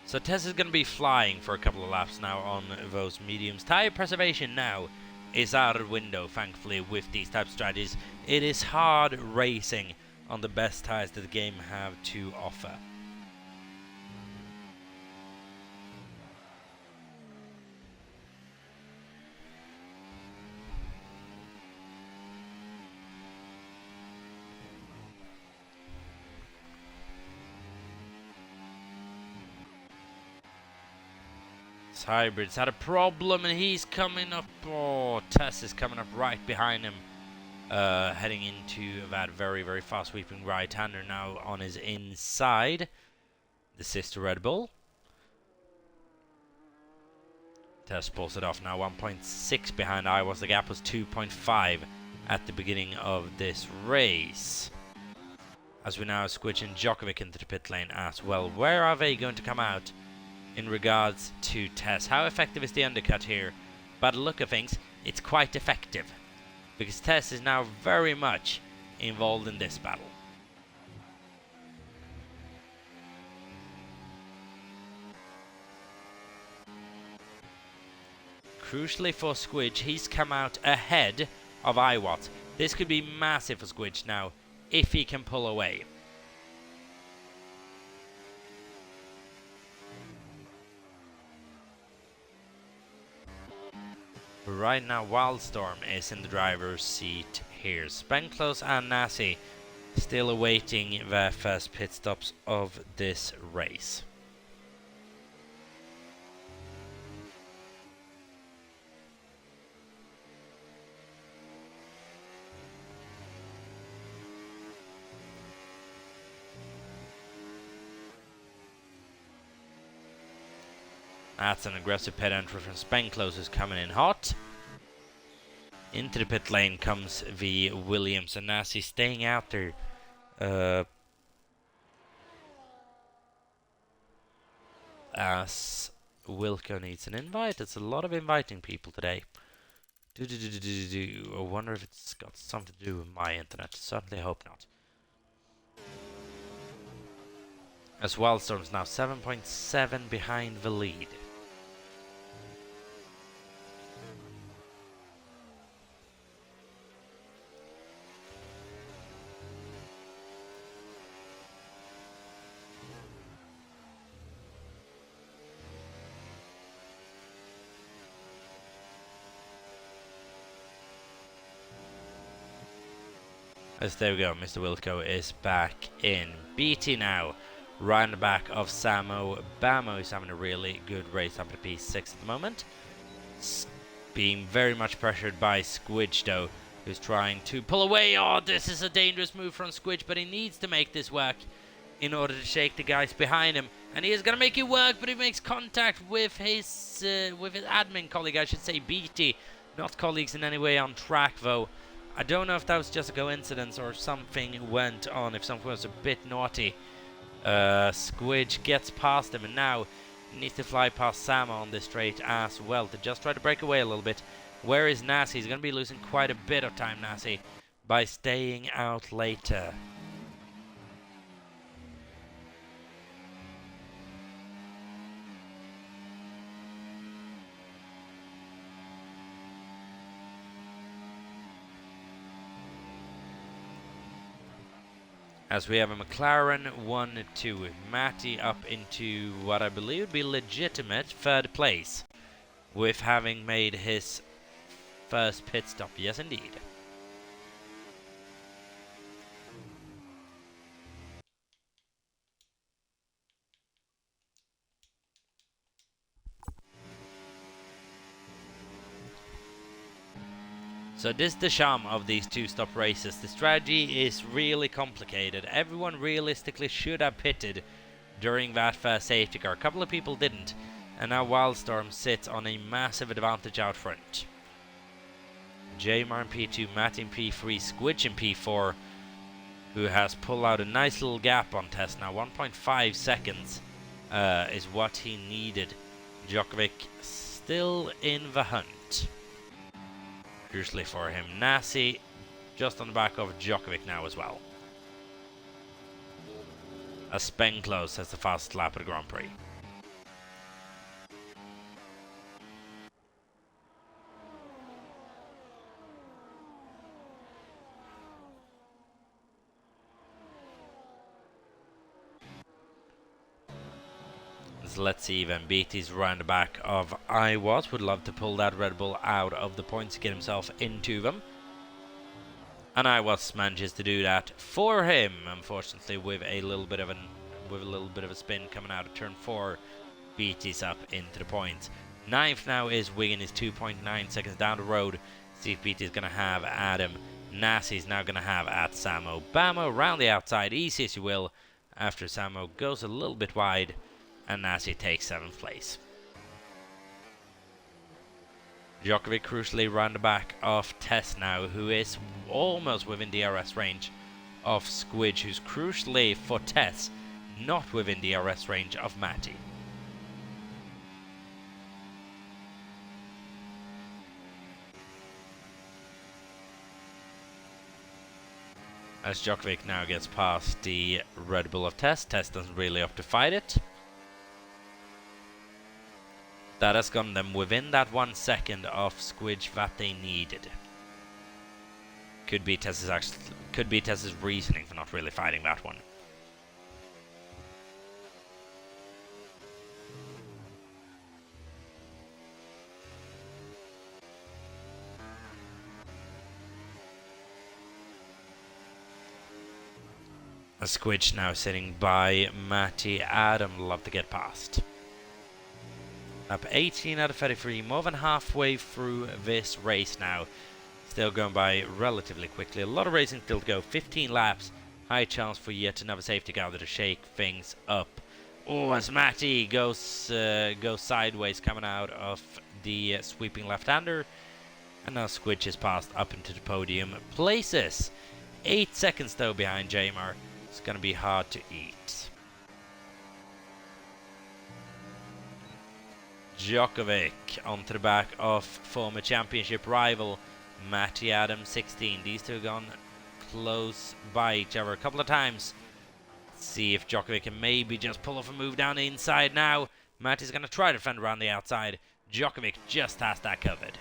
So Tess is going to be flying for a couple of laps now on those mediums. Tyre preservation now is out of the window, thankfully, with these type of strategies. It is hard racing on the best tyres that the game have to offer. Hybrid's had a problem and he's coming up. Oh, Tess is coming up right behind him, heading into that very, very fast sweeping right-hander now on his inside. The sister Red Bull. Tess pulls it off now, 1.6 behind Iwas. The gap was 2.5 at the beginning of this race. As we now switch in Djokovic into the pit lane as well. Where are they going to come out in regards to Tess? How effective is the undercut here? By the look of things, it's quite effective, because Tess is now very much involved in this battle. Crucially for Squidge, he's come out ahead of Iwat. This could be massive for Squidge now, if he can pull away. Right now, Wildstorm is in the driver's seat here. Spenclose and Nasi still awaiting their first pit stops of this race. That's an aggressive pit entry from Spenclose, who's coming in hot. Into the pit lane comes the Williams, and Nasi staying out there. As Wilco needs an invite. It's a lot of inviting people today. I wonder if it's got something to do with my internet. Certainly hope not. As Wildstorm's now 7.7 behind the lead. As there we go, Mr. Wilco is back in. BT now, round the back of Samo. Bamo is having a really good race up at P6 at the moment. Being very much pressured by Squidge though, who's trying to pull away. Oh, this is a dangerous move from Squidge, but he needs to make this work in order to shake the guys behind him. And he is going to make it work, but he makes contact with his admin colleague, I should say, BT. Not colleagues in any way on track, though. I don't know if that was just a coincidence or something went on, if something was a bit naughty. Squidge gets past him, and now he needs to fly past Sama on this straight as well to just try to break away a little bit. Where is Nasi? He's going to be losing quite a bit of time, Nasi, by staying out later. As we have a McLaren 1-2 with Matty up into what I believe would be legitimate third place, with having made his first pit stop. Yes, indeed. So this is the charm of these two-stop races. The strategy is really complicated. Everyone realistically should have pitted during that first safety car. A couple of people didn't. And now Wildstorm sits on a massive advantage out front. Jamar in P2, Matt in P3, Squidge in P4, who has pulled out a nice little gap on test now. 1.5 seconds is what he needed. Djokovic still in the hunt. Crucially for him, Nasi just on the back of Djokovic now as well. As Spenclose has the fastest lap at the Grand Prix. So let's see even BT's round the back of Iwas. Would love to pull that Red Bull out of the points to get himself into them. And Iwas manages to do that for him, unfortunately, with a little bit of a spin coming out of turn 4. BT's up into the points. Ninth now is Wigan, is 2.9 seconds down the road. See if BT's going to have Adam. Nasi's now going to have at Samo. Bamo round the outside, easy as you will, after Samo goes a little bit wide. And Nasi takes 7th place. Djokovic crucially round the back of Tess now, who is almost within DRS range of Squidge, who's crucially for Tess not within DRS range of Matty. As Djokovic now gets past the Red Bull of Tess, Tess doesn't really up to fight it. That has gotten them within that 1 second of Squidge that they needed. Could be Tess's reasoning for not really fighting that one. A Squidge now sitting by Matty. Adam love to get past. Up 18 out of 33, more than halfway through this race now. Still going by relatively quickly. A lot of racing still to go. 15 laps. High chance for yet another safety car to shake things up. Oh, as Matty goes sideways coming out of the sweeping left-hander. And now Squidge is passed up into the podium places. 8 seconds though behind Jamar. It's going to be hard to eat. Djokovic onto the back of former championship rival Matty Adams 16. These two have gone close by each other a couple of times. Let's see if Djokovic can maybe just pull off a move down the inside now. Matty's going to try to defend around the outside. Djokovic just has that covered.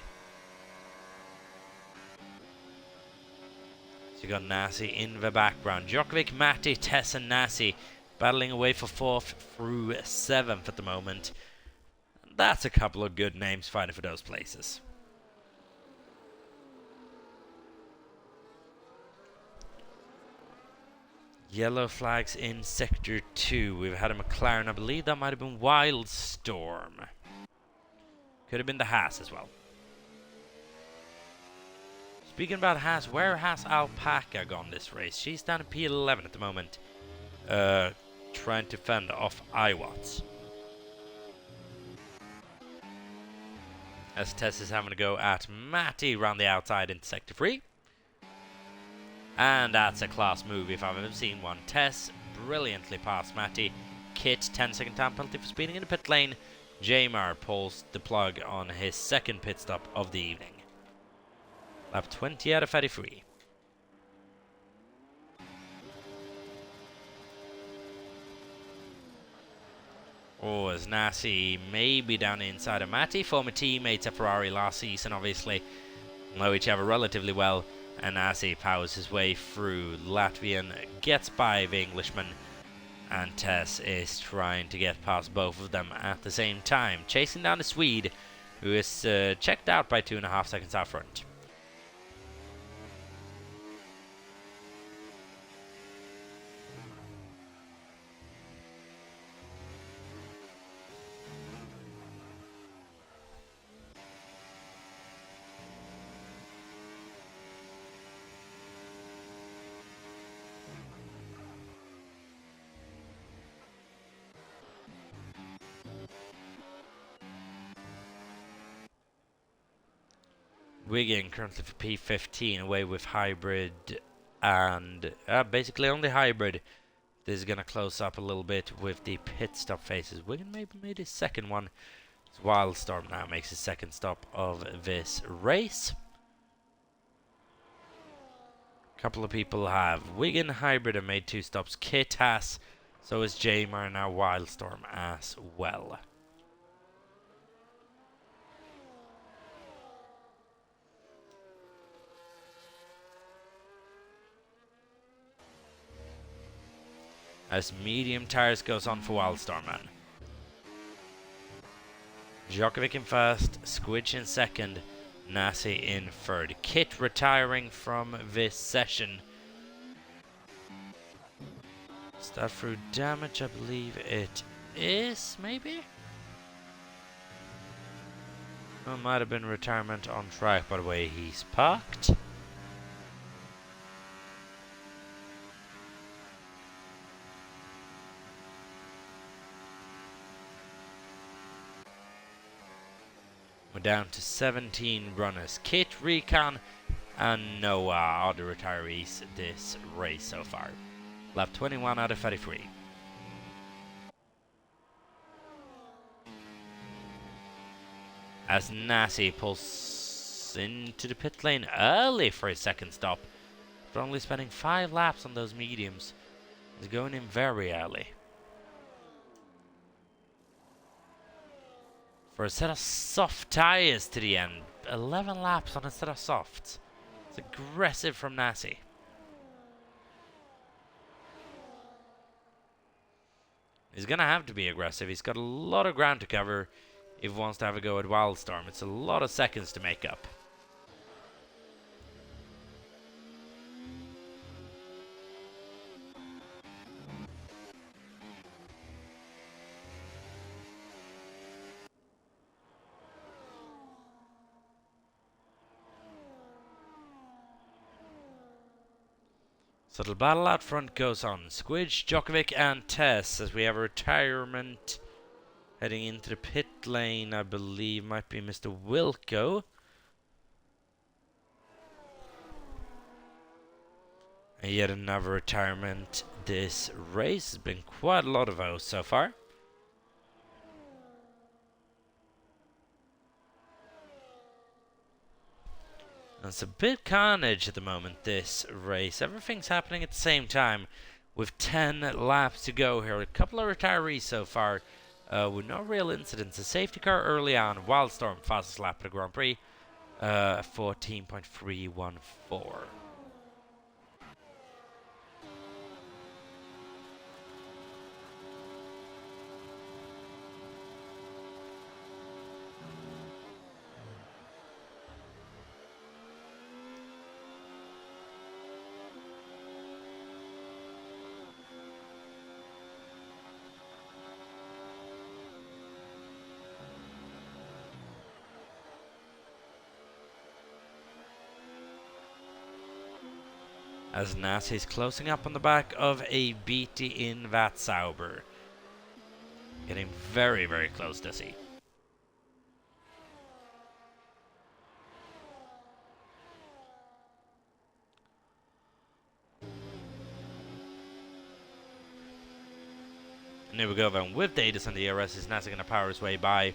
So you got Nasi in the background. Djokovic, Matty, Tess and Nasi battling away for 4th through 7th at the moment. That's a couple of good names fighting for those places. Yellow flags in Sector 2. We've had a McLaren. I believe that might have been Wildstorm. Could have been the Haas as well. Speaking about Haas, where has Alpaca gone this race? She's down at P11 at the moment. trying to fend off iWatts. As Tess is having to go at Matty round the outside into sector 3. And that's a class move if I've ever seen one. Tess brilliantly past Matty. Kit, 10-second time penalty for speeding in the pit lane. Jamar pulls the plug on his second pit stop of the evening. Lap 20 out of 33. Oh, as Nasi maybe down inside of Matty. Former teammates at Ferrari last season, obviously. Know each other relatively well. And Nasi powers his way through. Latvian gets by the Englishman. And Tess is trying to get past both of them at the same time. Chasing down the Swede, who is checked out by 2.5 seconds out front. Wigan currently for P15 away with hybrid and basically only hybrid. This is going to close up a little bit with the pit stop phases. Wigan maybe made his second one. Wildstorm now makes his second stop of this race. A couple of people have Wigan hybrid and made 2 stops. Kit has, so is Jamar, now Wildstorm as well. As medium tires goes on for Wildstorm man. Djokovic in first, Squidge in second, Nasi in third. Kit retiring from this session. Start through damage, I believe it is, maybe? Oh, might have been retirement on track by the way he's parked. We're down to 17 runners. Kit, Recon, and Noah are the retirees this race so far. Lap 21 out of 33. As Nasi pulls into the pit lane early for his second stop, but only spending 5 laps on those mediums. He's going in very early. For a set of soft tyres to the end. 11 laps on a set of softs. It's aggressive from Nasi. He's going to have to be aggressive. He's got a lot of ground to cover if he wants to have a go at Wildstorm. It's a lot of seconds to make up. So the battle out front goes on. Squidge, Djokovic and Tess as we have a retirement heading into the pit lane. I believe might be Mr. Wilco. And yet another retirement this race. Has been quite a lot of those so far. It's a bit carnage at the moment, this race. Everything's happening at the same time with 10 laps to go here. A couple of retirees so far with no real incidents. A safety car early on. Wildstorm, fastest lap at the Grand Prix. 14.314. As Nass is closing up on the back of a BT in that Sauber. Getting very, very close, does he? And here we go then with Datus on the ERS. Is Nassi going to power his way by?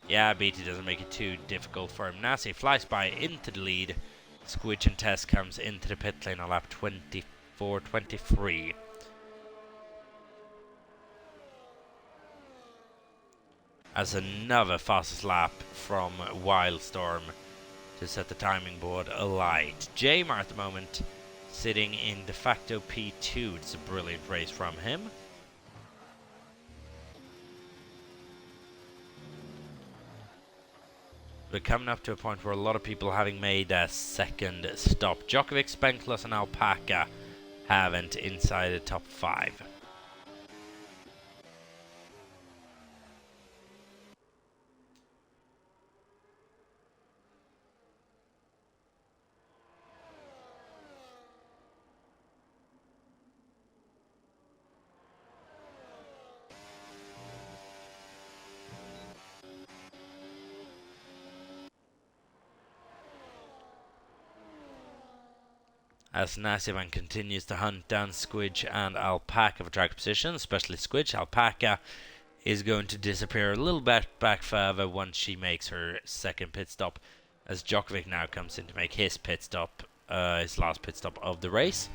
Yeah, BT doesn't make it too difficult for him. Nassi flies by into the lead. Squidge and Tess comes into the pit lane on lap 24-23. As another fastest lap from Wildstorm to set the timing board alight. Jamar at the moment sitting in de facto P2. It's a brilliant race from him. We're coming up to a point where a lot of people having made their second stop. Djokovic, Spenklos and Alpaca haven't inside the top 5. As Nasivan continues to hunt down Squidge and Alpaca for track position, especially Squidge. Alpaca is going to disappear a little bit back further once she makes her second pit stop, as Djokovic now comes in to make his pit stop, his last pit stop of the race.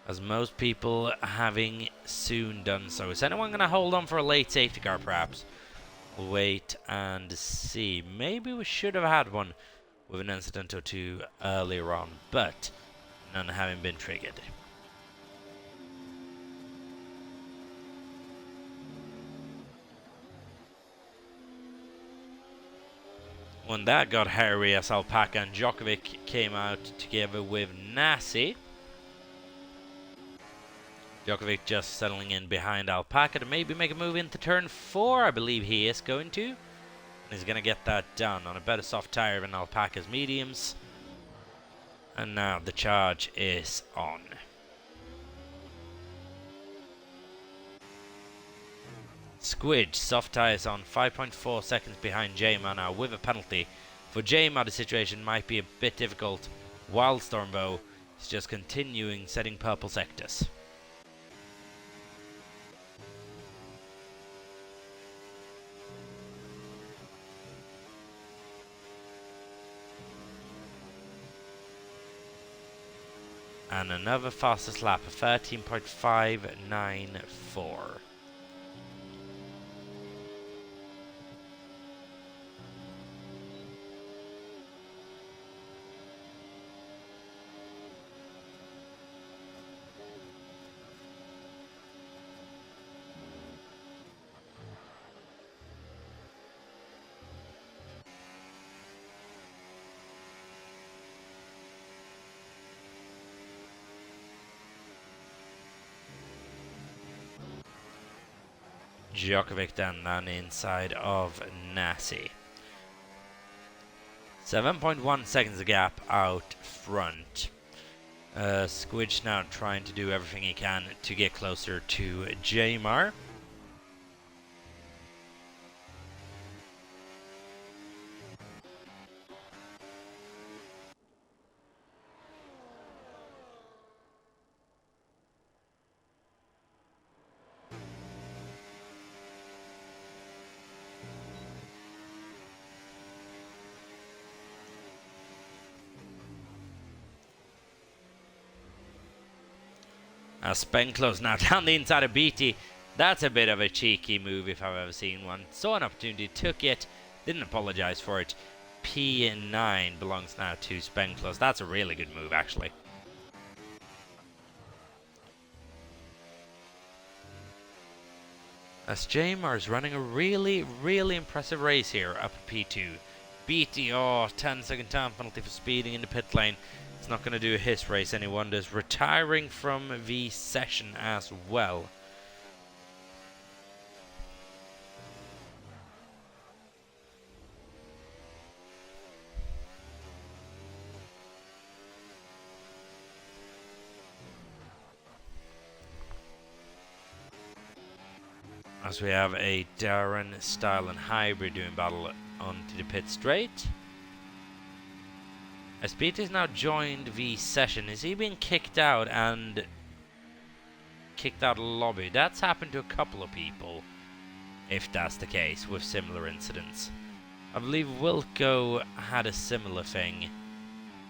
As most people having soon done so. Is anyone going to hold on for a late safety car perhaps? We'll wait and see. Maybe we should have had one with an incident or two earlier on, but none having been triggered. When that got hairy as Alpaca and Djokovic came out together with Nassi. Djokovic just settling in behind Alpaca to maybe make a move into turn 4. I believe he is going to. And he's going to get that done on a better soft tire than Alpaca's mediums. And now the charge is on. Squidge, soft tires on, 5.4 seconds behind J-Ma now with a penalty. For J-Ma the situation might be a bit difficult. Wildstorm though is just continuing setting purple sectors. And another fastest lap of 13.594. Djokovic then inside of Nassi. 7.1 seconds of gap out front. Squidge now trying to do everything he can to get closer to Jamar. Spenklos now down the inside of BT. That's a bit of a cheeky move if I've ever seen one. Saw an opportunity, took it, didn't apologize for it. P9 belongs now to Spenklos. That's a really good move actually. As Jamar is running a really, really impressive race here up at P2. BT, 10-second time penalty for speeding in the pit lane. It's not going to do his race any wonders. Retiring from the session as well. as we have a Darren, Style and Hybrid doing battle onto the pit straight. As Peter's now joined the session, is he being kicked out and kicked out of the lobby? That's happened to a couple of people, if that's the case, with similar incidents. I believe Wilco had a similar thing.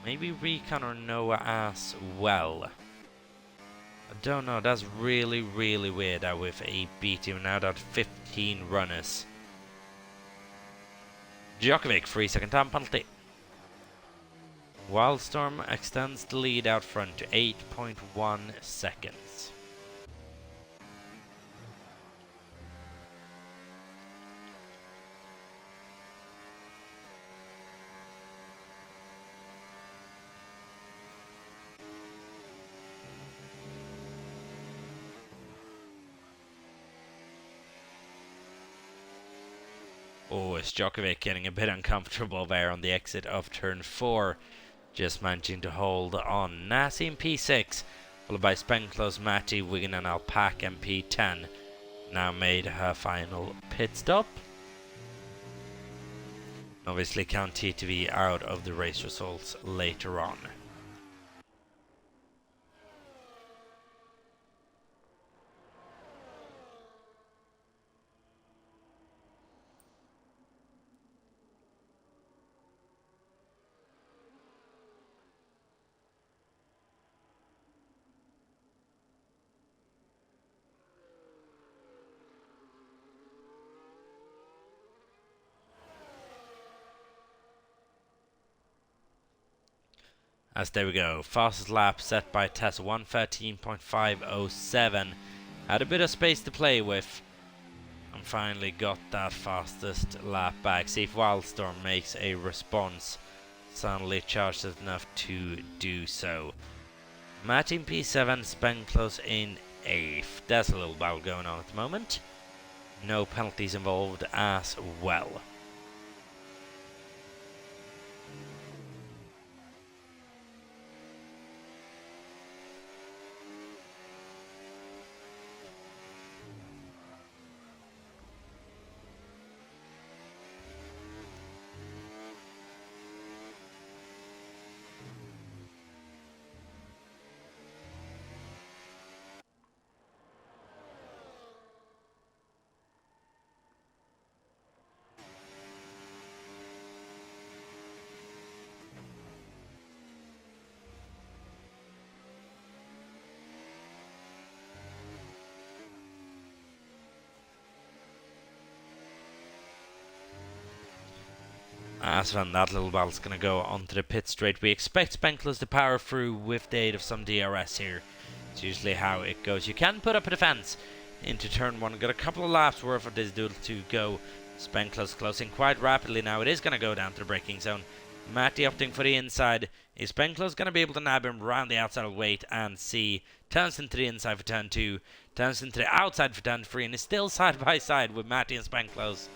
Maybe Recon or Noah as well. I don't know, that's really weird that with a B team now down to 15 runners. Djokovic, 3-second time penalty. Wildstorm extends the lead out front to 8.1 seconds. Oh, it's Djokovic getting a bit uncomfortable there on the exit of turn 4. Just managing to hold on. Nassim P6, followed by Spenclose, Matty, Wigan and Alpac and P10. Now made her final pit stop. Obviously count TTV out of the race results later on. As there we go, fastest lap set by Tessa, 1:13.507. Had a bit of space to play with, and finally got that fastest lap back. See if Wildstorm makes a response. Suddenly charged enough to do so. Martin P7, Spenclose in 8th. There's a little battle going on at the moment. No penalties involved as well. As when that little battle's going to go onto the pit straight, we expect Spenclose to power through with the aid of some DRS here. It's usually how it goes. You can put up a defense into turn 1. Got a couple of laps worth of this duel to go. Spenclose closing quite rapidly now. It is going to go down to the braking zone. Matty opting for the inside. Is Spenclose going to be able to nab him around the outside of weight and see? Turns into the inside for turn 2. Turns into the outside for turn 3 and is still side by side with Matty and Spenclose.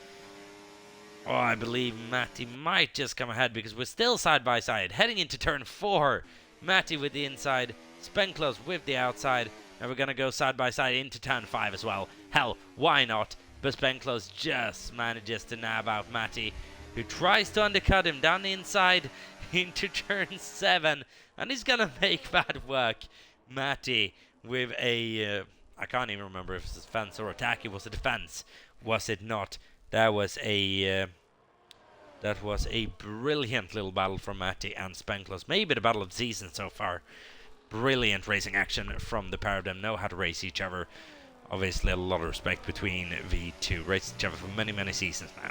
Oh, I believe Matty might just come ahead because we're still side by side. Heading into turn 4. Matty with the inside, Spenclose with the outside. Now we're going to go side by side into turn 5 as well. Hell, why not? But Spenclose just manages to nab out Matty, who tries to undercut him down the inside into turn 7. And he's going to make that work. Matty with a... I can't even remember if it was defense or attack. It was a defense, was it not? That was a brilliant little battle from Matty and Spenclose. Maybe the battle of the season so far. Brilliant racing action from the pair of them. Know how to race each other. Obviously a lot of respect between the two. Raced each other for many seasons now.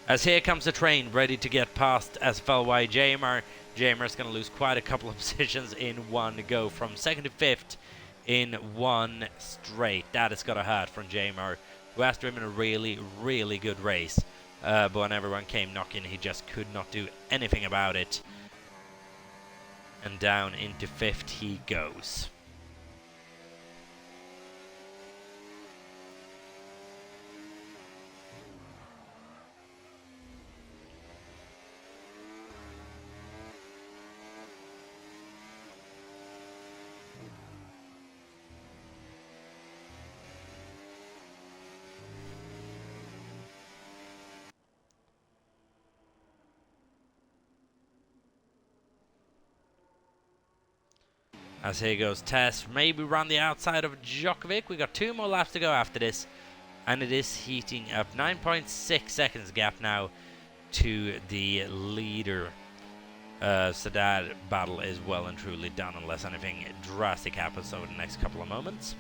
As here comes the train ready to get past SFLY Jamar. Jamar's going to lose quite a couple of positions in one go, from 2nd to 5th in one straight. That has got to hurt from Jamar, who has driven a really good race. But when everyone came knocking, he just could not do anything about it. And down into 5th he goes. As here goes Tess, maybe round the outside of Djokovic. We got 2 more laps to go after this, and it is heating up. 9.6 seconds gap now to the leader. So that battle is well and truly done, unless anything drastic happens over the next couple of moments.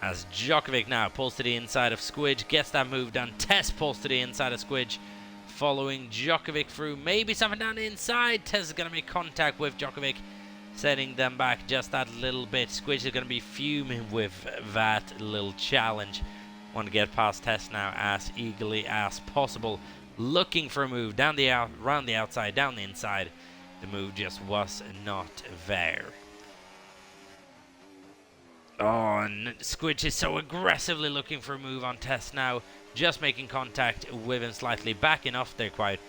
As Djokovic now pulls to the inside of Squidge, gets that move done. Tess pulls to the inside of Squidge, following Djokovic through. Maybe something down the inside. Tess is going to make contact with Djokovic, setting them back just that little bit. Squidge is going to be fuming with that little challenge. Want to get past Tess now as eagerly as possible, looking for a move down the round the outside, down the inside. The move just was not there. Oh, and Squidge is so aggressively looking for a move on Tess now, just making contact with him slightly, backing off there quite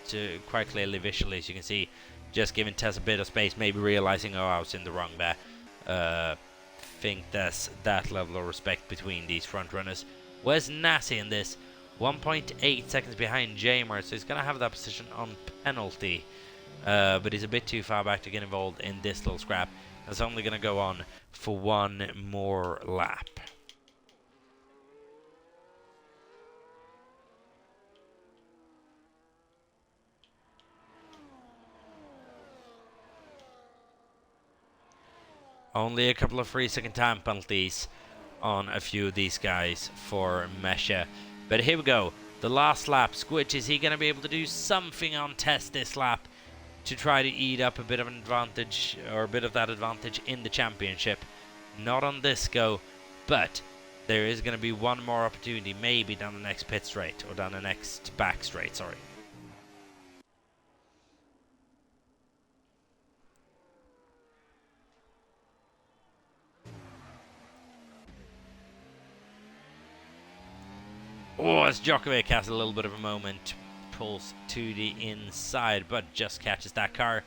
clearly visually, as you can see, just giving Tess a bit of space, maybe realizing, oh, I was in the wrong there. Think there's that level of respect between these front runners. Where's Nassi in this? 1.8 seconds behind Jamer, so he's going to have that position on penalty, but he's a bit too far back to get involved in this little scrap. It's only going to go on for 1 more lap. Only a couple of 3-second time penalties on a few of these guys for Mesha. But here we go. The last lap. Squidge, is he going to be able to do something on Test this lap to try to eat up a bit of an advantage, or a bit of that advantage in the championship? Not on this go, but there is going to be one more opportunity, maybe down the next pit straight, or down the next back straight, sorry. Oh, as Djokovic has a little bit of a moment, pulls to the inside, but just catches that car.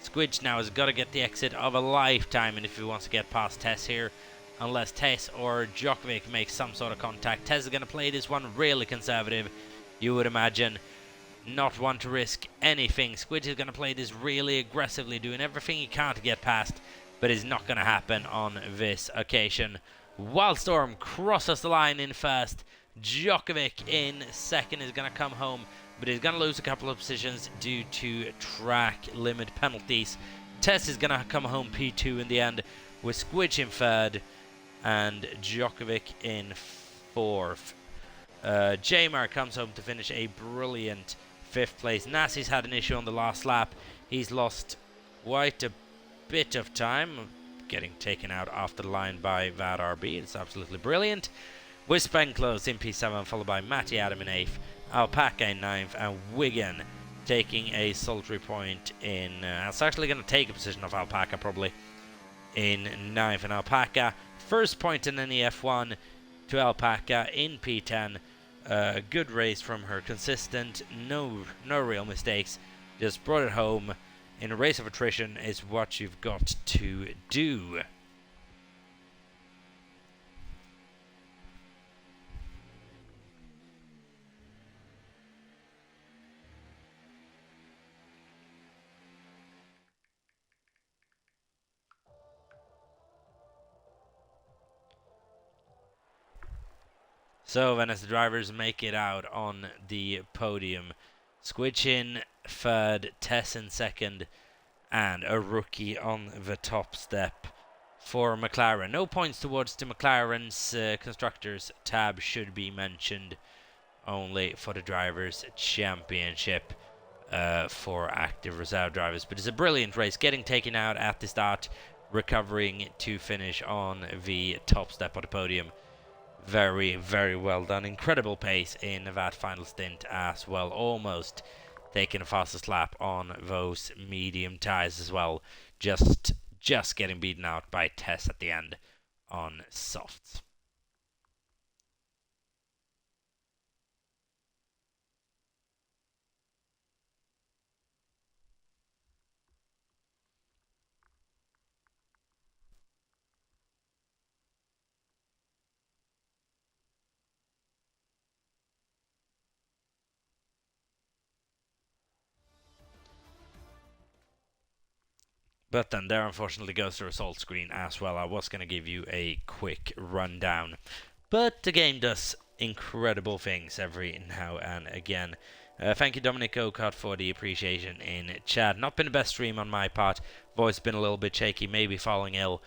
Squidge now has got to get the exit of a lifetime, and if he wants to get past Tess here, unless Tess or Djokovic makes some sort of contact. Tess is going to play this one really conservative, you would imagine. Not want to risk anything. Squidge is going to play this really aggressively, doing everything he can to get past, but it's not going to happen on this occasion. Wildstorm crosses the line in first. Djokovic in second is going to come home, but he's going to lose a couple of positions due to track limit penalties. Tess is going to come home P2 in the end, with Squidge in third and Djokovic in fourth. Jamar comes home to finish a brilliant 5th place. Nassi's had an issue on the last lap. He's lost quite a bit of time, getting taken out after the line by Vad RB. It's absolutely brilliant. With Spenclose in P7, followed by Matty Adam in 8th, Alpaca in 9th, and Wigan taking a sultry point in... it's actually going to take a position of Alpaca probably in 9th. And Alpaca, first point in NEF1 to Alpaca in P10. Good race from her, consistent, no real mistakes, just brought it home. In a race of attrition is what you've got to do. So then as the drivers make it out on the podium, Squidge in third, Tess in second, and a rookie on the top step for McLaren. No points towards to McLaren's Constructors tab should be mentioned, only for the Drivers' Championship for active reserve drivers. But it's a brilliant race, getting taken out at the start, recovering to finish on the top step of the podium. Very, very well done. Incredible pace in that final stint as well. Almost taking the fastest lap on those medium tyres as well. Just getting beaten out by Tess at the end on softs. But then there unfortunately goes the result screen as well. I was going to give you a quick rundown. But the game does incredible things every now and again. Thank you, Dominic Ocott, for the appreciation in chat. Not been the best stream on my part. Voice been a little bit shaky, maybe falling ill.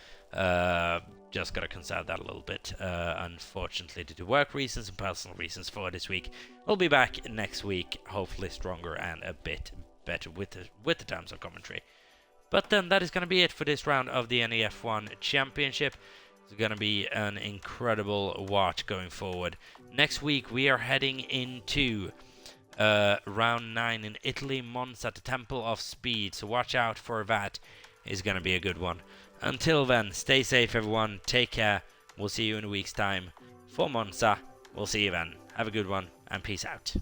Just gotta consider that a little bit. Unfortunately, due to work reasons and personal reasons for this week. We'll be back next week, hopefully stronger and a bit better with the terms of commentary. But then that is going to be it for this round of the NEF1 Championship. It's going to be an incredible watch going forward. Next week we are heading into round 9 in Italy, Monza, at the Temple of Speed. So watch out for that. It's going to be a good one. Until then, stay safe everyone. Take care. We'll see you in a week's time for Monza. We'll see you then. Have a good one and peace out.